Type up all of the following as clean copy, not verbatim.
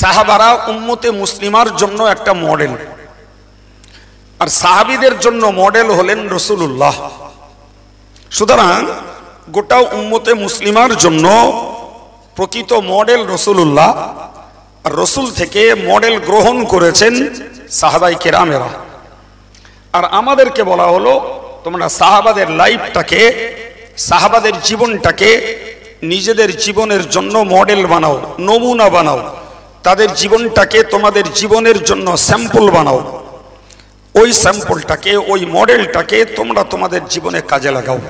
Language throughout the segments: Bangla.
সাহাবারা উম্মতে মুসলিমার জন্য একটা মডেল, আর সাহাবীদের জন্য মডেল হলেন রাসূলুল্লাহ। সুতরাং গোটা উম্মতে মুসলিমার জন্য প্রকৃত মডেল রাসূলুল্লাহ, আর রাসূল থেকে মডেল গ্রহণ করেছেন সাহাবায়ে কেরামেরা। আর আমাদেরকে বলা হলো তোমরা সাহাবাদের লাইফটাকে, সাহাবাদের জীবনটাকে নিজেদের জীবনের জন্য মডেল বানাও, নমুনা বানাও, তাদের জীবনটাকে তোমাদের জীবনের জন্য স্যাম্পল বানাও। ওই স্যাম্পলটাকে, ওই মডেলটাকে তোমরা তোমাদের জীবনে কাজে লাগাও।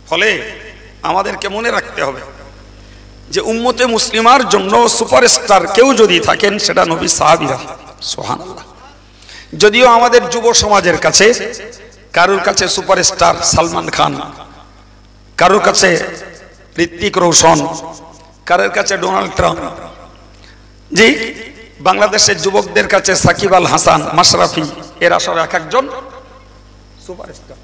ফলে আমাদেরকে মনে রাখতে হবে যে উম্মতে মুসলিমার জন্য সুপারস্টার কেউ যদি থাকেন সেটা নবী সাহাবীরা। সুবহানাল্লাহ। যদিও আমাদের যুব সমাজের কাছে কারোর কাছে সুপারস্টার সালমান খান, কারোর কাছে ঋত্বিক রোশন, কারোর কাছে ডোনাল্ড ট্রাম্প, জি বাংলাদেশের যুবকদের কাছে সাকিব আল হাসান, মাশরাফি, এরা সব এক একজন সুপারস্টার।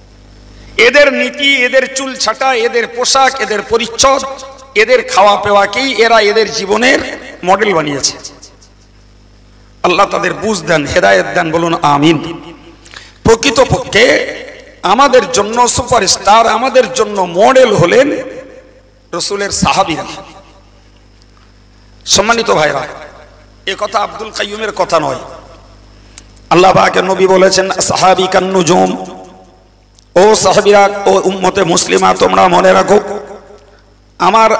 এদের নীতি, এদের চুল ছাটা, এদের পোশাক, এদের পরিচ্ছদ, এদের খাওয়া পেওয়াকেই এরা এদের জীবনের মডেল বানিয়েছে। আল্লাহ তাদের বুঝ দেন, হেদায়েত দেন, বলুন আমিন। প্রকৃতপক্ষে আমাদের জন্য সুপারস্টার, আমাদের জন্য মডেল হলেন রাসূলের সাহাবীরা। সম্মানিত ভাইরা, এ কথা আব্দুল কাইয়ুমের কথা নয়। আল্লাহ পাকের নবী বলেছেন সাহাবী কান নুজুম, ও সাহাবীরা, ও উম্মতে মুসলিমা, তোমরা মনে রাখো আমার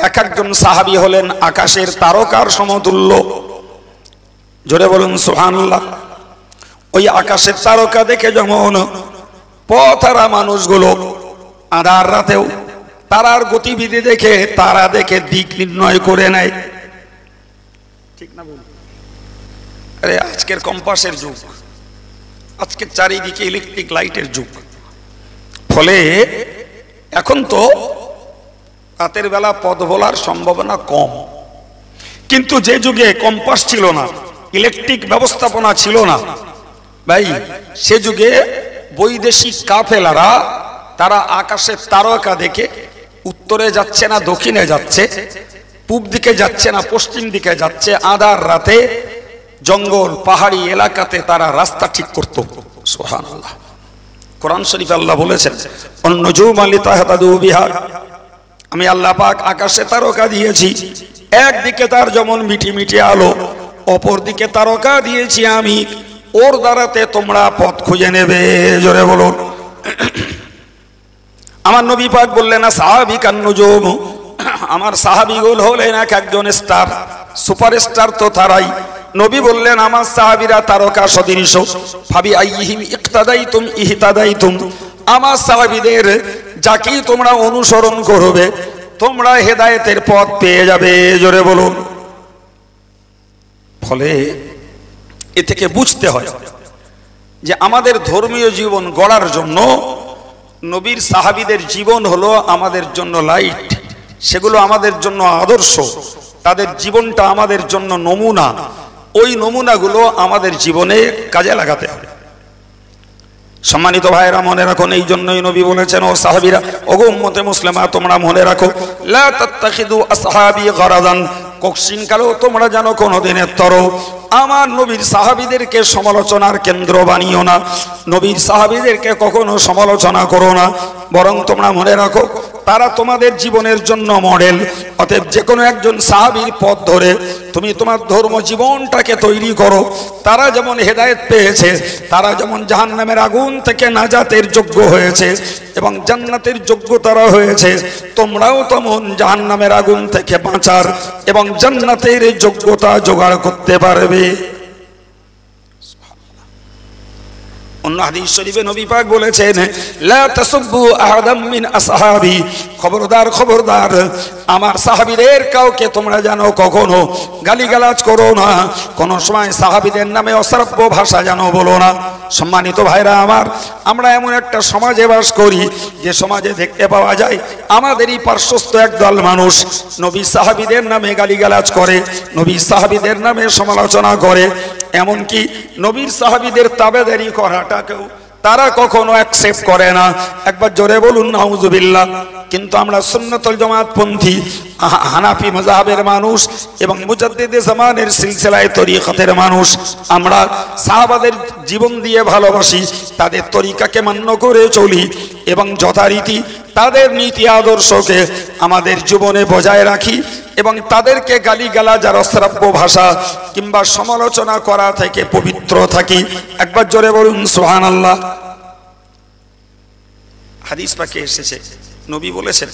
এক একজন সাহাবী হলেন আকাশের তারকার সমতুল্য। জোরে বলুন সুবহানাল্লাহ। ওই আকাশের তারকা দেখে যেমন পথহারা মানুষগুলো আঁধার রাতেও তারার গতিবিধি দেখে, তারা দেখে দিক নির্ণয় করে নেয়, ঠিক না বলুন? আরে আজকের কম্পাসের যুগ, আজকে চারিদিকে ইলেকট্রিক লাইটের যুগ। ফলে এখন তো রাতের বেলা পথ ভোলার সম্ভাবনা কম, কিন্তু যে যুগে কম্পাস ছিল না, ইলেকট্রিক ব্যবস্থাপনা ছিল না ভাই, সে যুগে বৈদেশিক কাফেলারা তারা আকাশের তারকা দেখে উত্তরে যাচ্ছে না দক্ষিণে যাচ্ছে, পূব দিকে যাচ্ছে না পশ্চিম দিকে যাচ্ছে, আঁধার রাতে জঙ্গল পাহাড়ি এলাকাতে তারা রাস্তা ঠিক করত। সুবহানাল্লাহ। কোরআন শরীফে আল্লাহ বলেছেন অন্নুজুমা লিতাহতাদু বিহা, আমি আল্লাহ পাক আকাশে তারকা দিয়েছি, একদিকে তার যেমন মিটি মিটি আলো, অপর দিকে তারকা দিয়েছি আমি, ওর দ্বারাতে তোমরা পথ খুঁজে নেবে। জোরে বলুন। আমার নবী পাক বললেন সাহাবী কান নুজুম, আমার সাহাবীগুলো হলেন এক একজন স্টার, সুপারস্টার তো তারাই। নবী বললেন আমার সাহাবীরা তারকা সদৃশ, ফাবি আইহিম ইক্তাদাইতুম ইহতাদাইতুম, আমার সাহাবীদের যাকেই তোমরা অনুসরণ করবে তোমরা হেদায়েতের পথ পেয়ে যাবে। জোরে বলুন। ফলে এ থেকে বুঝতে হয় যে আমাদের ধর্মীয় জীবন গড়ার জন্য নবীর সাহাবীদের জীবন হলো আমাদের জন্য লাইট, সেগুলো আমাদের জন্য আদর্শ, তাদের জীবনটা আমাদের জন্য নমুনা। ওই নমুনাগুলো আমাদের জীবনে কাজে লাগাতে হবে। সম্মানিত ভাইরা মনে রাখুন, এই জন্যই নবী বলেছেন ও সাহাবীরা, ওগো উম্মতে মুসলিমা, তোমরা মনে রাখো লা তাত্তাখিদু আসহাবি গারাদান, কখনো কালো তোমরা জানো কোনদিনের তরো আমার নবীর সাহাবীদেরকে সমালোচনার কেন্দ্র বানিও না, নবীর সাহাবীদেরকে কখনো সমালোচনা করো না, বরং তোমরা মনে রাখো তারা তোমাদের জীবনের জন্য মডেল। অতএব যে কোনো একজন সাহাবীর পথ ধরে তুমি তোমার ধর্ম জীবনটাকে তৈরি করো। তারা যেমন হেদায়েত পেয়েছে, তারা যেমন জাহান্নামের আগুন থেকে নাজাতের যোগ্য হয়েছে এবং জান্নাতের যোগ্য তারা হয়েছে, তোমরাও তেমন জাহান্নামের আগুন থেকে বাঁচার এবং জান্নাতের যোগ্যতা জোগাড় করতে পারবে। অন্য হাদিস শরীফে নবী পাক বলেছেন লা তাসুব্বু আহাদাম মিন আসহাবি, খবরদার খবরদার আমার সাহাবীদের কাউকে তোমরা জানো কখনো গালিগালাজ করো না, কোন সময় সাহাবীদের নামে অশ্রাব্য ভাষা জানো বলো না। সম্মানিত ভাইরা আমার, আমরা এমন একটা সমাজে বাস করি যে সমাজে দেখতে পাওয়া যায় আমাদেরই পার্শ্বস্থ একদল মানুষ নবী সাহাবীদের নামে গালিগালাজ করে, নবী সাহাবীদের নামে সমালোচনা করে, এমনকি নবীর সাহাবীদের তাবেদারি করাটাকেও তারা কখনো অ্যাকসেপ্ট করে না। একবার জোরে বলুন নাউজুবিল্লাহ। কিন্তু আমরা সুন্নাতুল জামাত পন্থী হানাফি মাযহাবের মানুষ এবং মুজাদ্দিদে জামানের সিলসিলায়ে তরিকতের মানুষ, আমরা সাহাবাদের জীবন দিয়ে ভালোবাসি, তাদের তরিকাকে মান্য করে চলি এবং যথারীতি তাদের নীতি আদর্শকে আমাদের জীবনে বজায় রাখি এবং তাদেরকে গালিগালাজ আর অশ্রাব্য ভাষা কিংবা সমালোচনা করা থেকে পবিত্র থাকি। একবার জোরে বলুন সুবহানাল্লাহ। হাদিস পাকে এসেছে, নবী বলেছেন,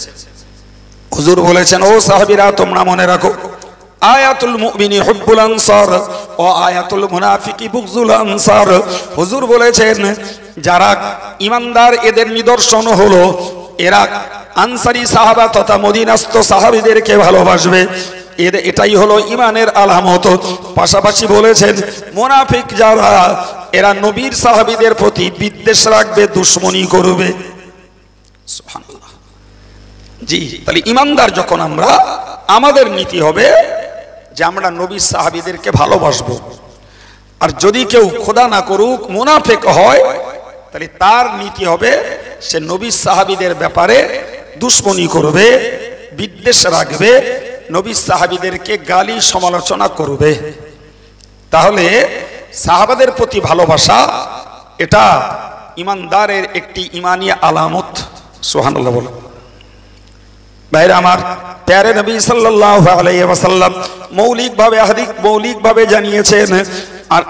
হুজুর বলেছেন, ও সাহাবীরা তোমরা মনে রাখো, আয়াতুল মুমিনি হুব্বুল আনসার ও আয়াতুল মুনাফিকি বুগজুল আনসার। হুজুর বলেছেন যারা ঈমানদার এদের নিদর্শন হলো এরা আনসারী সাহাবা তথা মদিনাস্থ সাহাবীদেরকে ভালোবাসবে, এটাই হলো ঈমানের আলামত। পাশাপাশি বলেছেন মুনাফিক যারা এরা নবীর সাহাবীদের প্রতি বিদ্বেষ রাখবে, দুশমনি করবে। সুবহানাল্লাহ। জি, তাহলে ঈমানদার যখন আমরা, আমাদের নীতি হবে যে আমরা নবীর সাহাবীদেরকে ভালোবাসবো। আর যদি কেউ খোদা না করুক মুনাফিক হয়, তাহলে তার নীতি হবে সে নবীর সাহাবীদের ব্যাপারে দুশমনি করবে, বিদ্বেষ রাখবে, নবীর সাহাবীদেরকে গালি সমালোচনা করবে। তাহলে সাহাবাদের প্রতি ভালোবাসা এটা ঈমানদারের একটি ঈমানী আলামত। সুবহানাল্লাহ বলো। ভাইরা আমার, প্যারে নবী সাল্লাল্লাহু আলাইহি ওয়াসাল্লাম মৌলিকভাবে জানিয়েছেন, আর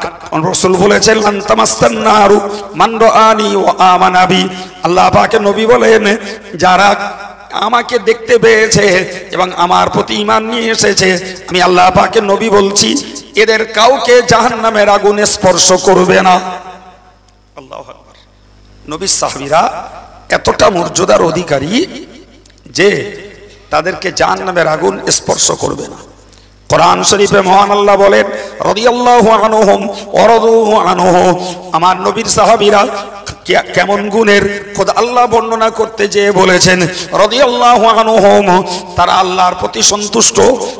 রাসূল বলেছেন lan tamassan naru man ra'ani wa amana bi। আল্লাহ পাকের নবী বলেন যারা আমাকে দেখতে পেয়েছে এবং আমার প্রতি ঈমান নিয়ে এসেছে, আমি আল্লাহ পাকের নবী বলছি এদের কাউকে জাহান্নামের আগুনে স্পর্শ করবে না। আল্লাহু আকবার। নবীর সাহাবীরা এতটা মর্যাদার অধিকারী যে তাদেরকে জাহান্নামের আগুন স্পর্শ করবে না। কোরআন শরীফে মহান আল্লাহ বলেন রাদিয়াল্লাহু আনহুম ওয়া রাদু আনহু। আমার নবীর সাহাবীরা কেমন গুণের খোদা আল্লাহ বর্ণনা করতে যেয়ে বলেছেন রাদিয়াল্লাহু আনহুম, তারা আল্লাহর প্রতি সন্তুষ্ট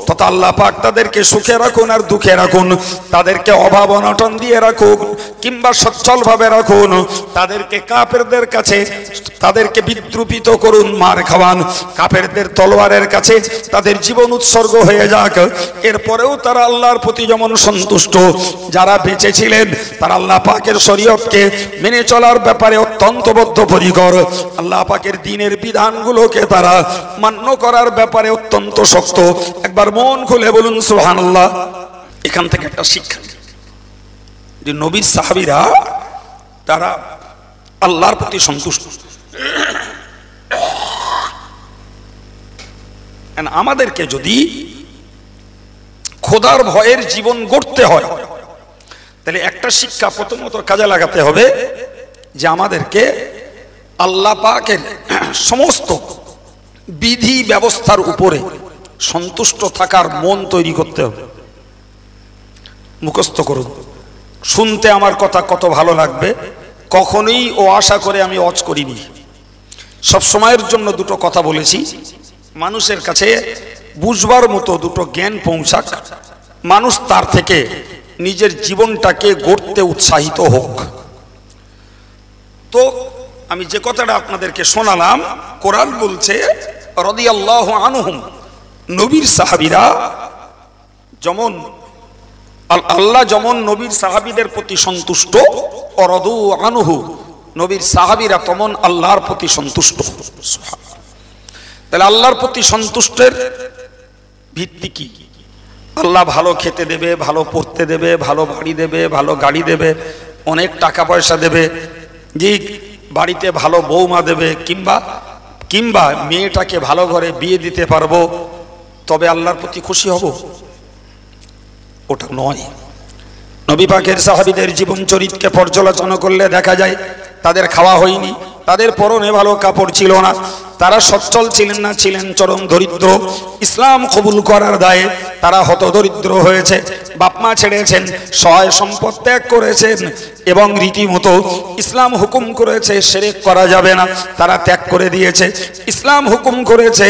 তথা আল্লাহ পাক তাদেরকে সুখে রাখুন আর দুঃখে রাখুন, তাদেরকে অভাব অনটন দিয়ে রাখুন কিংবা সচ্ছলভাবে রাখুন, তাদেরকে কাফেরদের কাছে তাদেরকে বিদ্রুপিত করুন, মার খাওয়ান, কাফেরদের তলোয়ারের কাছে তাদের জীবন উৎসর্গ হয়ে যাক, এরপরেও তারা আল্লাহর প্রতি যেমন সন্তুষ্ট। যারা বেঁচে ছিলেন তারা আল্লাহ পাকের শরীয়তকে মেনে চলার ব্যাপারে অত্যন্ত বদ্ধপরিকর, আল্লাহ পাকের দ্বীনের বিধানগুলোকে তারা মান্য করার ব্যাপারে অত্যন্ত শক্ত। একবার মন খুলে বলুন সুবহানাল্লাহ। এখান থেকে একটা শিক্ষা যে নবীর সাহাবীরা তারা আল্লাহর প্রতি সন্তুষ্ট। আমাদেরকে যদি খোদার ভয়ের জীবন গড়তে হয় তাহলে একটা শিক্ষা প্রথমত কাজে লাগাতে হবে যে আমাদেরকে আল্লাহ পাকের সমস্ত বিধি ব্যবস্থার উপরে সন্তুষ্ট থাকার মন তৈরি করতে হবে। মুখস্থ করুন, শুনতে আমার কথা কত ভালো লাগবে, কখনোই ও আশা করে আমি ওয়াজ করিনি। সব সময়ের জন্য দুটো কথা বলেছি, মানুষের কাছে বুঝবার মতো দুটো জ্ঞান পৌঁছাক, মানুষ তার থেকে নিজের জীবনটাকে গড়তে উৎসাহিত হোক। তো আমি যে কথাটা আপনাদেরকে শোনালাম, কোরআন বলছে রাদিয়াল্লাহু আনহুম, নবীর সাহাবীরা যেমন আল্লাহ যেমন নবীর সাহাবীদের প্রতি সন্তুষ্ট, রাদু আনহু, নবীর সাহাবীরা তেমন আল্লাহর প্রতি সন্তুষ্ট। তাহলে আল্লাহর প্রতি সন্তুষ্টের ভিত্তি কি? আল্লাহ ভালো খেতে দেবে, ভালো পড়তে দেবে, ভালো বাড়ি দেবে, ভালো গাড়ি দেবে, অনেক টাকা পয়সা দেবে, যে বাড়িতে ভালো বৌমা দেবে, কিংবা মেয়েটাকে ভালো ঘরে বিয়ে দিতে পারবো, তবে আল্লাহর প্রতি খুশি হব? ওটা নয়। নবী পাকের সাহাবীদের জীবন চরিত্রকে পর্যালোচনা করলে দেখা যায় তাদের খাওয়া হয়নি, তাদের পরনে ভালো কাপড় ছিল না, তারা সচ্ছল ছিলেন না, ছিলেন চরম দরিদ্র। ইসলাম কবুল করার দায়ে তারা হতদরিদ্র হয়েছে। বাপ মা ছেড়েছেন, সহায় সম্পদ ত্যাগ করেছেন এবং রীতিমতো ইসলাম হুকুম করেছে শিরক করা যাবে না, তারা ত্যাগ করে দিয়েছে। ইসলাম হুকুম করেছে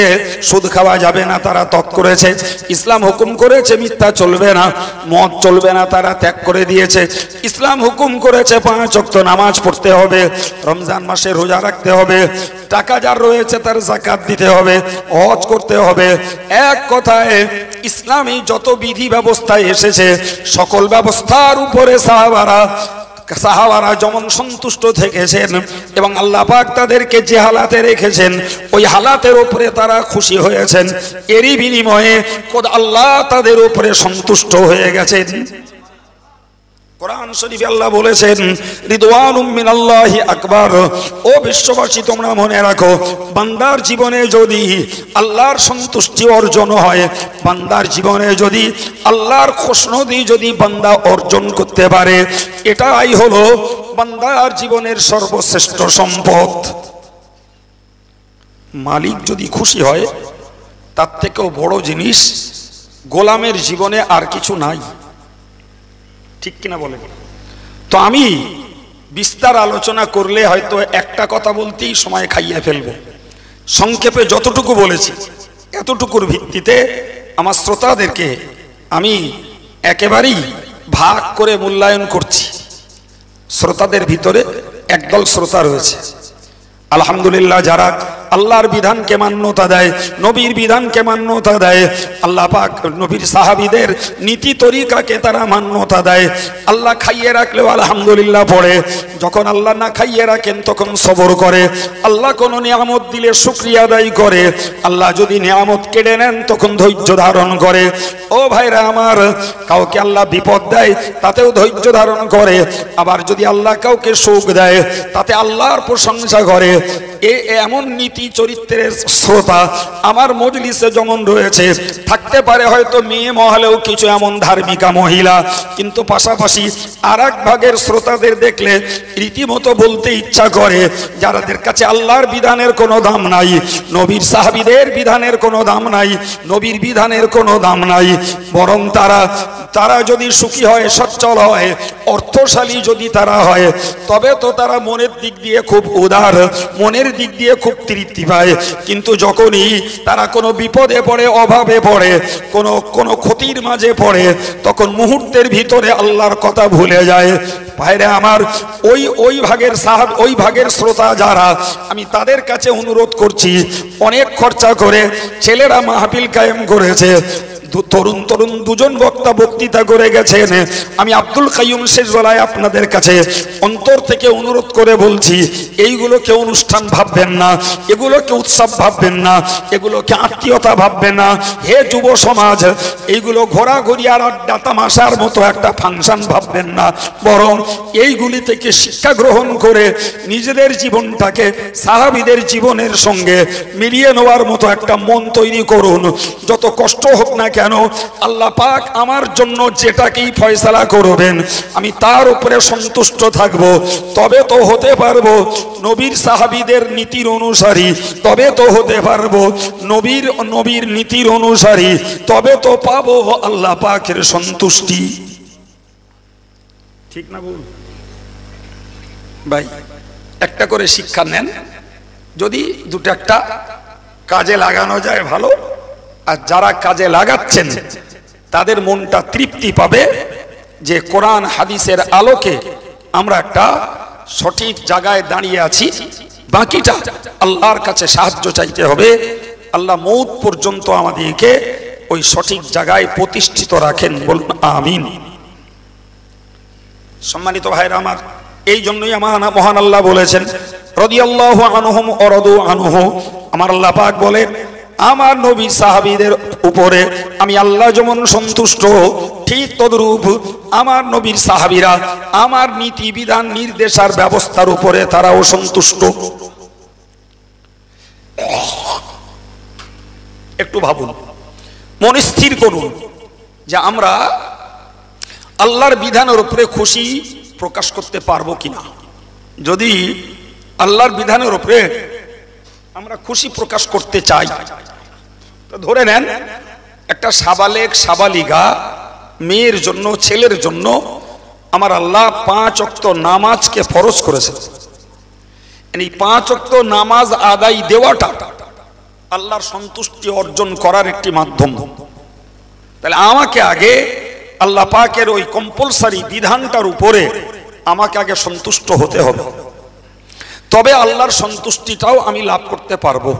সুদ খাওয়া যাবে না, তারা ত্যাগ করেছে। ইসলাম হুকুম করেছে মিথ্যা চলবে না, মদ চলবে না, তারা ত্যাগ করে দিয়েছে। ইসলাম হুকুম করেছে 5 ওয়াক্ত নামাজ পড়তে হবে, রমজান মাসে রোজা রাখতে হবে, টাকা যার রয়েছে তার যাকাত দিতে হবে, হজ করতে হবে। এক কথায় ইসলামী যত বিধি ব্যবস্থা এসেছে সকল ব্যবস্থার উপরে সাহাবারা যেমন সন্তুষ্ট থেকেছেন এবং আল্লাহ পাক তাদেরকে যে হালাতে রেখেছেন ওই হালাতের উপরে তারা খুশি হয়েছেন। এরই বিনিময়ে খোদ আল্লাহ তাদের উপরে সন্তুষ্ট হয়ে গেছেন। কোরআন শরীফে আল্লাহ বলেছেন রিদওয়ানুম মিনাল্লাহি আকবার। ও বিশ্ববাসী, তোমরা মনে রাখো, বান্দার জীবনে যদি আল্লাহর সন্তুষ্টি অর্জন হয়, বান্দার জীবনে যদি আল্লাহর খুশনদি যদি বান্দা অর্জন করতে পারে, এটাই হলো বান্দার জীবনের সর্বশ্রেষ্ঠ সম্পদ। মালিক যদি খুশি হয়, তার থেকেও বড় জিনিস গোলামের জীবনে আর কিছু নাই। ঠিক কিনা বলেন? তো আমি বিস্তার আলোচনা করলে হয়তো একটা কথা বলতেই সময় খাইয়ে ফেলবো। সংক্ষেপে যতটুকু বলেছি এতটুকুর ভিত্তিতে আমার শ্রোতাদেরকে আমি একেবারেই ভাগ করে মূল্যায়ন করছি। শ্রোতাদের ভিতরে একদল শ্রোতা রয়েছে আলহামদুলিল্লাহ, যারা আল্লাহর বিধানকে মান্যতা দেয়, নবীর বিধানকে মান্যতা দেয়, আল্লাহ পাক নবীর সাহাবীদের নীতি তরিকাকে তারা মান্যতা দেয়। আল্লাহ খাইয়ে রাখলেও আলহামদুলিল্লাহ পড়ে, যখন আল্লাহ না খাইয়ে রাখেন তখন সবর করে, আল্লাহ কোনো নিয়ামত দিলে শুকরিয়া আদায় করে, আল্লাহ যদি নিয়ামত কেড়ে নেন তখন ধৈর্য ধারণ করে। ও ভাইরা আমার, কাউকে আল্লাহ বিপদ দেয় তাতেও ধৈর্য ধারণ করে, আবার যদি আল্লাহ কাউকে সুখ দেয় তাতে আল্লাহর প্রশংসা করে। এমন নীতি চরিত্রের শ্রোতা আমার মজলিসে যেমন রয়েছে, থাকতে পারে হয়তো মেয়ে মহলেও কিছু এমন ধার্মিকা মহিলা, কিন্তু পাশাপাশি আর এক ভাগের শ্রোতাদের দেখলে রীতিমতো বলতে ইচ্ছা করে যাদের কাছে আল্লাহর বিধানের কোনো দাম নাই, নবীর সাহাবীদের বিধানের কোনো দাম নাই, নবীর বিধানের কোনো দাম নাই, বরং তারা যদি সুখী হয়, সচ্ছল হয়, অর্থশালী যদি তারা হয়, তবে তো তারা মনের দিক দিয়ে খুব উদার, মনের দিক দিয়ে খুব তৃপ্তি পায়। কিন্তু যখনই তারা কোনো বিপদে পড়ে, অভাবে পড়ে, কোনো ক্ষতির মাঝে পড়ে, তখন মুহূর্তের ভিতরে আল্লাহর কথা ভুলে যায়। ভাইরা আমার, ওই ভাগের শ্রোতা যারা, আমি তাদের কাছে অনুরোধ করছি, অনেক খরচা করে ছেলেরা মাহফিল কায়েম করেছে, তরুণ দুজন বক্তা বক্তৃতা করে গেছেন। আমি আব্দুল কাইয়ুম শেষ বেলায় আপনাদের কাছে অন্তর থেকে অনুরোধ করে বলছি, এইগুলোকে অনুষ্ঠান ভাববেন না, এগুলোকে উৎসব ভাববেন না, এগুলোকে আত্মীয়তা ভাববেন না। হে যুব সমাজ, এইগুলো ঘোরাঘুরি আর আড্ডা তামাশার মতো একটা ফাংশন ভাববেন না, বরং এইগুলি থেকে শিক্ষা গ্রহণ করে নিজেদের জীবনটাকে সাহাবীদের জীবনের সঙ্গে মিলিয়ে নেওয়ার মতো একটা মন তৈরি করুন। যত কষ্ট হোক না কেন, আল্লাহ পাক আমার জন্য যেটাকেই ফয়সালা করবেন আমি তার উপরে সন্তুষ্ট থাকব, তবে তো হতে পারবো নবীর সাহাবীদের নীতির অনুসারী, তবে তো হতে পারবো নবীর নীতির অনুসারী, তবে তো পাবো আল্লাহ পাকের সন্তুষ্টি। ঠিক না বল ভাই? একটা করে শিক্ষা নেন, যদি দুটো একটা কাজে লাগানো যায় ভালো, আর যারা কাজে লাগাচ্ছেন তাদের মনটা তৃপ্তি পাবে যে কোরআন হাদিসের আলোকে আমরা একটা সঠিক জায়গায় দাঁড়িয়ে আছি। বাকিটা আল্লাহর কাছে সাহায্য চাইতে হবে। আল্লাহ মৌত পর্যন্ত আমাদেরকে ওই সঠিক জায়গায় প্রতিষ্ঠিত রাখেন, বলুন আমিন। সম্মানিত ভাইরা আমার, এই জন্যই মহান আল্লাহ বলেছেন রাদিয়াল্লাহু আনহুম ওয়া রাদু আনহু। আমার আল্লাহ পাক বলেন, আমার নবী সাহাবীদের উপরে আমি আল্লাহ যেমন সন্তুষ্ট, ঠিক তদ্রূপ আমার নবীর সাহাবীরা আমার নীতি বিধান নির্দেশার ব্যবস্থার উপরে তারাও সন্তুষ্ট। একটু ভাবুন, মন স্থির করুন যে আমরা আল্লাহর বিধানের উপরে খুশি প্রকাশ করতে পারবো কিনা। যদি আল্লাহর বিধানের উপরে আমরা খুশি প্রকাশ করতে চাই, তো ধরে নেন একটা সাবালেক সাবালিগা মেয়ের জন্য, ছেলের জন্য আমার আল্লাহ 5 ওয়াক্ত নামাজকে ফরজ করেছেন। এই 5 ওয়াক্ত নামাজ আদায় দেওয়াটা আল্লাহর সন্তুষ্টি অর্জন করার একটি মাধ্যম। তাহলে আমাকে আগে আল্লাহ পাকের ওই কম্পালসারি বিধানটার উপরে আমাকে আগে সন্তুষ্ট হতে হবে, তবে আল্লাহর সন্তুষ্টিটাও আমি লাভ করতে পারবো।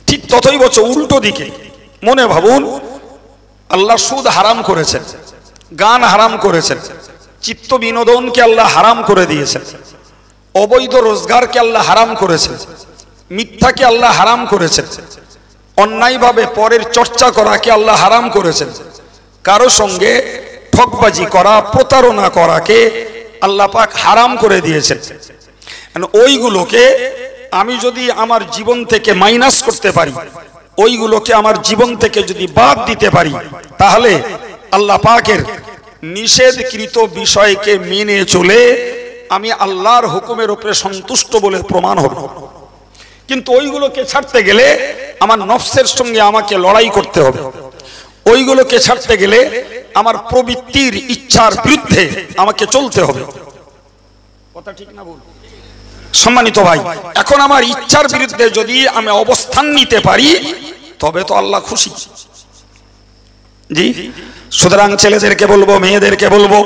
ঠিক ততই বছর উল্টো দিকে মনে ভাবুন, আল্লাহ সুদ হারাম করেছেন, গান হারাম করেছেন, চিত্ত বিনোদনকে আল্লাহ হারাম করে দিয়েছেন, অবৈধ রোজগারকে আল্লাহ হারাম করেছেন, মিথ্যাকে আল্লাহ হারাম করেছেন, অন্যায়ভাবে পরের চর্চা করাকে আল্লাহ হারাম করেছেন, কারো সঙ্গে ঠকবাজি করা, প্রতারণা করাকে আল্লাহ পাক হারাম করে দিয়েছেন। ওইগুলোকে আমি যদি আমার জীবন থেকে মাইনাস করতে পারি, ওইগুলোকে আমার জীবন থেকে যদি বাদ দিতে পারি, তাহলে আল্লাহ পাকের নিষেধকৃত বিষয়কে মেনে চলে আমি আল্লাহর হুকুমের উপরে সন্তুষ্ট বলে প্রমাণ হব। কিন্তু ওইগুলোকে ছাড়তে গেলে আমার নফসের সঙ্গে আমাকে লড়াই করতে হবে, ওইগুলোকে ছাড়তে গেলে আমার প্রবৃত্তির ইচ্ছার বিরুদ্ধে আমাকে চলতে হবে। কথা ঠিক না বল? সম্মানিত ভাই, এখন আমার ইচ্ছার বিরুদ্ধে যদি আমি অবস্থান নিতে পারি তবে তো আল্লাহ খুশি। জি, সুতরাং ছেলেদেরকে বলবো, মেয়েদেরকে বলবো,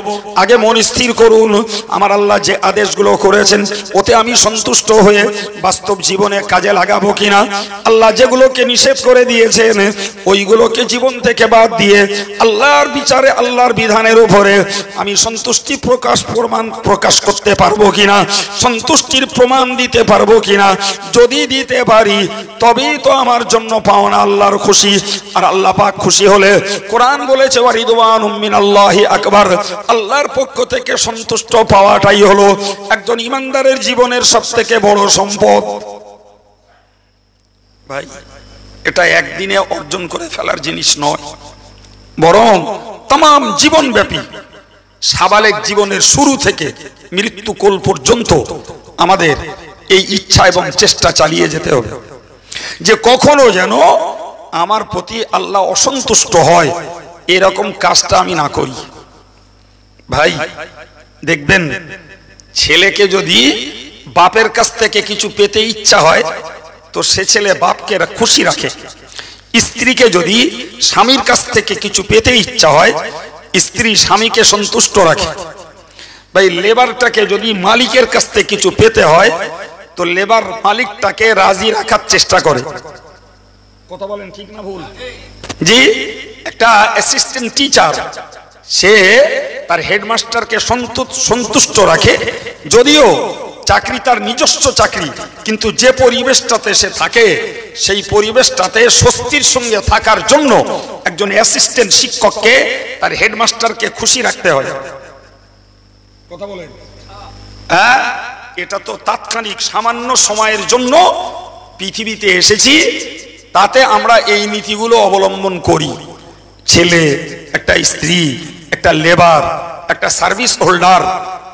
আগে মন স্থির করুন আমার আল্লাহ যে আদেশগুলো করেছেন ওতে আমি সন্তুষ্ট হয়ে বাস্তব জীবনে কাজে লাগাবো কিনা। আল্লাহ যেগুলোকে নিষেধ করে দিয়েছেন ওইগুলোকে জীবন থেকে বাদ দিয়ে আল্লাহর বিচারে, আল্লাহর বিধানের উপরে আমি সন্তুষ্টি প্রকাশ করতে পারবো কিনা, সন্তুষ্টির প্রমাণ দিতে পারবো কিনা। যদি দিতে পারি তবেই তো আমার জন্য পাওনা আল্লাহর খুশি। আর আল্লাহ পাক খুশি হলে কোরআন বলেছে রিদওয়ানুম মিনাল্লাহি আকবার, আল্লাহর পক্ষ থেকে সন্তুষ্ট পাওয়াটাই হলো একজন ইমানদারের জীবনের সবথেকে বড় সম্পদ। ভাই, এটা একদিনে অর্জন করে ফেলার জিনিস নয়, বরং तमाम জীবনব্যাপী সাবালেক জীবনের শুরু থেকে মৃত্যুকাল পর্যন্ত আমাদের এই ইচ্ছা এবং চেষ্টা চালিয়ে যেতে হবে যে কখনো যেন আমার প্রতি আল্লাহ অসন্তুষ্ট হয় এরকম কাজটা আমি না করি। ভাই দেখবেন, ছেলেকে যদি বাপের কাছ থেকে কিছু পেতে ইচ্ছা হয় তো সে ছেলে বাপকে খুশি রাখে, স্ত্রীকে যদি স্বামীর কাছ থেকে কিছু পেতে ইচ্ছা হয় স্ত্রী স্বামীকে সন্তুষ্ট রাখে। ভাই, লেবারটাকে যদি মালিকের কাছ থেকে কিছু পেতে হয় তো লেবার মালিকটাকে রাজি রাখার চেষ্টা করে। কথা বলেন ঠিক না ভুল? জি, একটা অ্যাসিস্ট্যান্ট টিচার সে তার হেডমাস্টারকে সন্তুষ্ট রাখে, যদিও চাকরি তার নিজস্ব চাকরি, কিন্তু যে পরিবেশটাতে সে থাকে সেই পরিবেশটাতে স্বস্তির সঙ্গে থাকার জন্য একজন অ্যাসিস্ট্যান্ট শিক্ষককে তার হেডমাস্টারকে খুশি রাখতে হয়। কথা বলেন? হ্যাঁ, এটা তো তাৎক্ষণিক সামান্য সময়ের জন্য পৃথিবীতে এসেছি, তাতে আমরা এই নীতিগুলো অবলম্বন করি। ছেলে, একটা স্ত্রী, একটা লেবার, একটা সার্ভিস হোল্ডার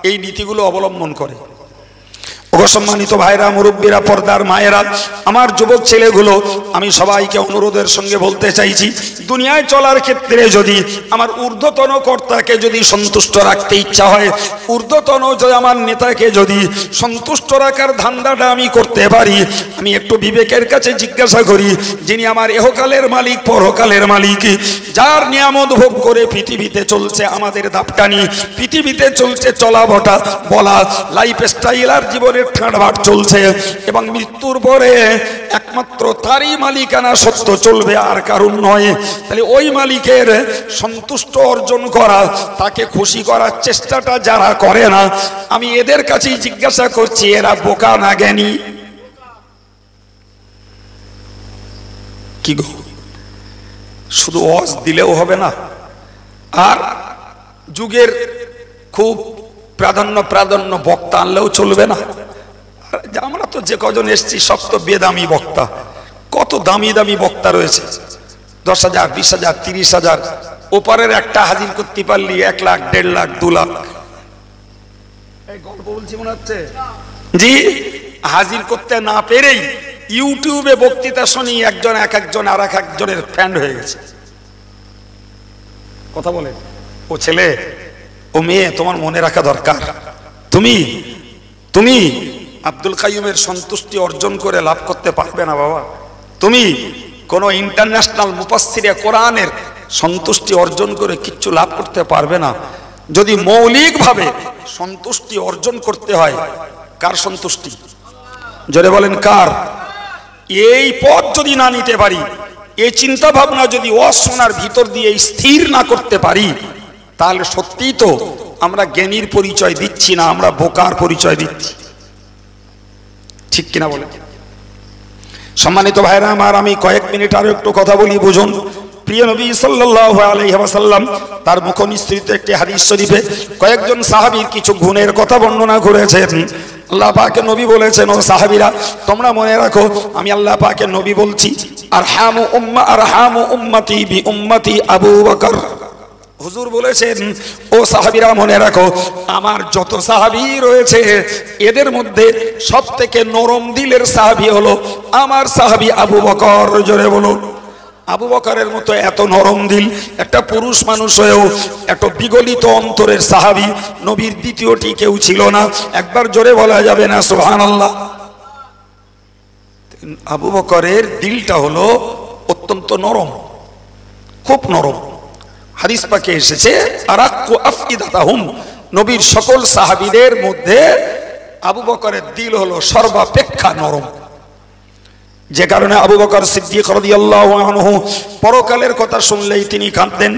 এই নীতিগুলো অবলম্বন করে। সম্মানিত ভাইরা, মুরব্বীরা, পর্দার মায়েরা, আমার যুবক ছেলেগুলো, আমি সবাইকে অনুরোধের সঙ্গে বলতে চাইছি, দুনিয়ায় চলার ক্ষেত্রে যদি আমার ঊর্ধ্বতন কর্তাকে যদি সন্তুষ্ট রাখতে ইচ্ছা হয়, ঊর্ধ্বতন আমার নেতাকে যদি সন্তুষ্ট রাখার ধান্দাটা আমি করতে পারি, আমি একটু বিবেকের কাছে জিজ্ঞাসা করি, যিনি আমার এহকালের মালিক, পরকালের মালিক, যার নিয়ামত ভোগ করে পৃথিবীতে চলছে আমাদের দাপটানি, পৃথিবীতে চলছে চলা বলা, লাইফ স্টাইল আর জীবনের ঠাঁড়বাট চলছে, এবং মৃত্যুর পরে একমাত্র তারই মালিকানা সত্য চলবে, আর কারণ নয়। তাহলে ওই মালিকের সন্তুষ্ট অর্জন করা, তাকে খুশি করার চেষ্টাটা যারা করে না, আমি এদের কাছেই জিজ্ঞাসা করছি, এরা বোকা না জ্ঞানী? কি গো, শুধু ওয়াজ দিলেও হবে না, আর যুগের খুব প্রাধান্য বক্তা আনলেও চলবে না। আমরা তো যে কজন এসছি সব তো বেদামি বক্তা। কত দামি দামি বক্তা রয়েছে, 10,000, 20,000, 30,000, ওপারের একটা হাজির করতে পারলি 1 লাখ, 1.5 লাখ, 2 লাখ। এই গল্প বলছি মনে হচ্ছে? জি, হাজির করতে না পেরেই ইউটিউবে বক্তৃতা শুনি একজন আর এক একজনের ফ্যান হয়ে গেছে। কথা বলে, ও ছেলে ও মেয়ে, তোমার মনে রাখা দরকার, তুমি তুমি আব্দুল কাইয়ুমের সন্তুষ্টি অর্জন করে লাভ করতে পারবে না বাবা। তুমি কোন ইন্টারন্যাশনাল মুফাসসিরে কোরআনের সন্তুষ্টি অর্জন করে কিচ্ছু লাভ করতে পারবে না। যদি মৌলিকভাবে সন্তুষ্টি অর্জন করতে হয়, কার সন্তুষ্টি? জোরে বলেন কার? এই পথ যদি না নিতে পারি, এই চিন্তা ভাবনা যদি অশোনার ভিতর দিয়ে স্থির না করতে পারি, তাহলে সত্যিই তো আমরা জ্ঞানীর পরিচয় দিচ্ছি না, আমরা বোকার পরিচয় দিচ্ছি। ঠিক কিনা বলে? সম্মানিত ভাইরা আমার, আমি কয়েক মিনিট আরো একটু কথা বলি, বুঝুন। প্রিয় নবী সাল্লাল্লাহু আলাইহি ওয়াসাল্লাম তার মুখ নিঃসৃত একটি হাদিস শরীফে কয়েকজন সাহাবীর কিছু গুণের কথা বর্ণনা করেছেন। আল্লাহ পাকের নবী বলেছেন, ও সাহাবীরা তোমরা মনে রাখো, আমি আল্লাহ পাকের নবী বলছি, আরহামু উম্মতি বি উম্মতি আবু বকর। হুজুর বলেছেন, ও সাহাবীরা মনে রাখো, আমার যত সাহাবী রয়েছে এদের মধ্যে সবথেকে নরম দিলের সাহাবী হলো আমার সাহাবী আবু বকর। জোরে বলুন। আবু বকরের মতো এত নরম দিল একটা পুরুষ মানুষ হয়েও এত বিগলিত অন্তরের সাহাবী নবীর দ্বিতীয়টি কেউ ছিল না। একবার জোরে বলা যাবে না সুবহানাল্লাহ? আবু বকরের দিলটা হলো অত্যন্ত নরম, খুব নরম। হাদিস পাকে এসেছে, আরাক্কু আফইদাতাহুম, নবীর সকল সাহাবীদের মধ্যে আবু বকরের দিল হলো সর্বাপেক্ষা নরম। যে কারণে আবু বকর সিদ্দিক রাদিয়াল্লাহু আনহু পরকালের কথা শুনলেই তিনি কাঁদতেন।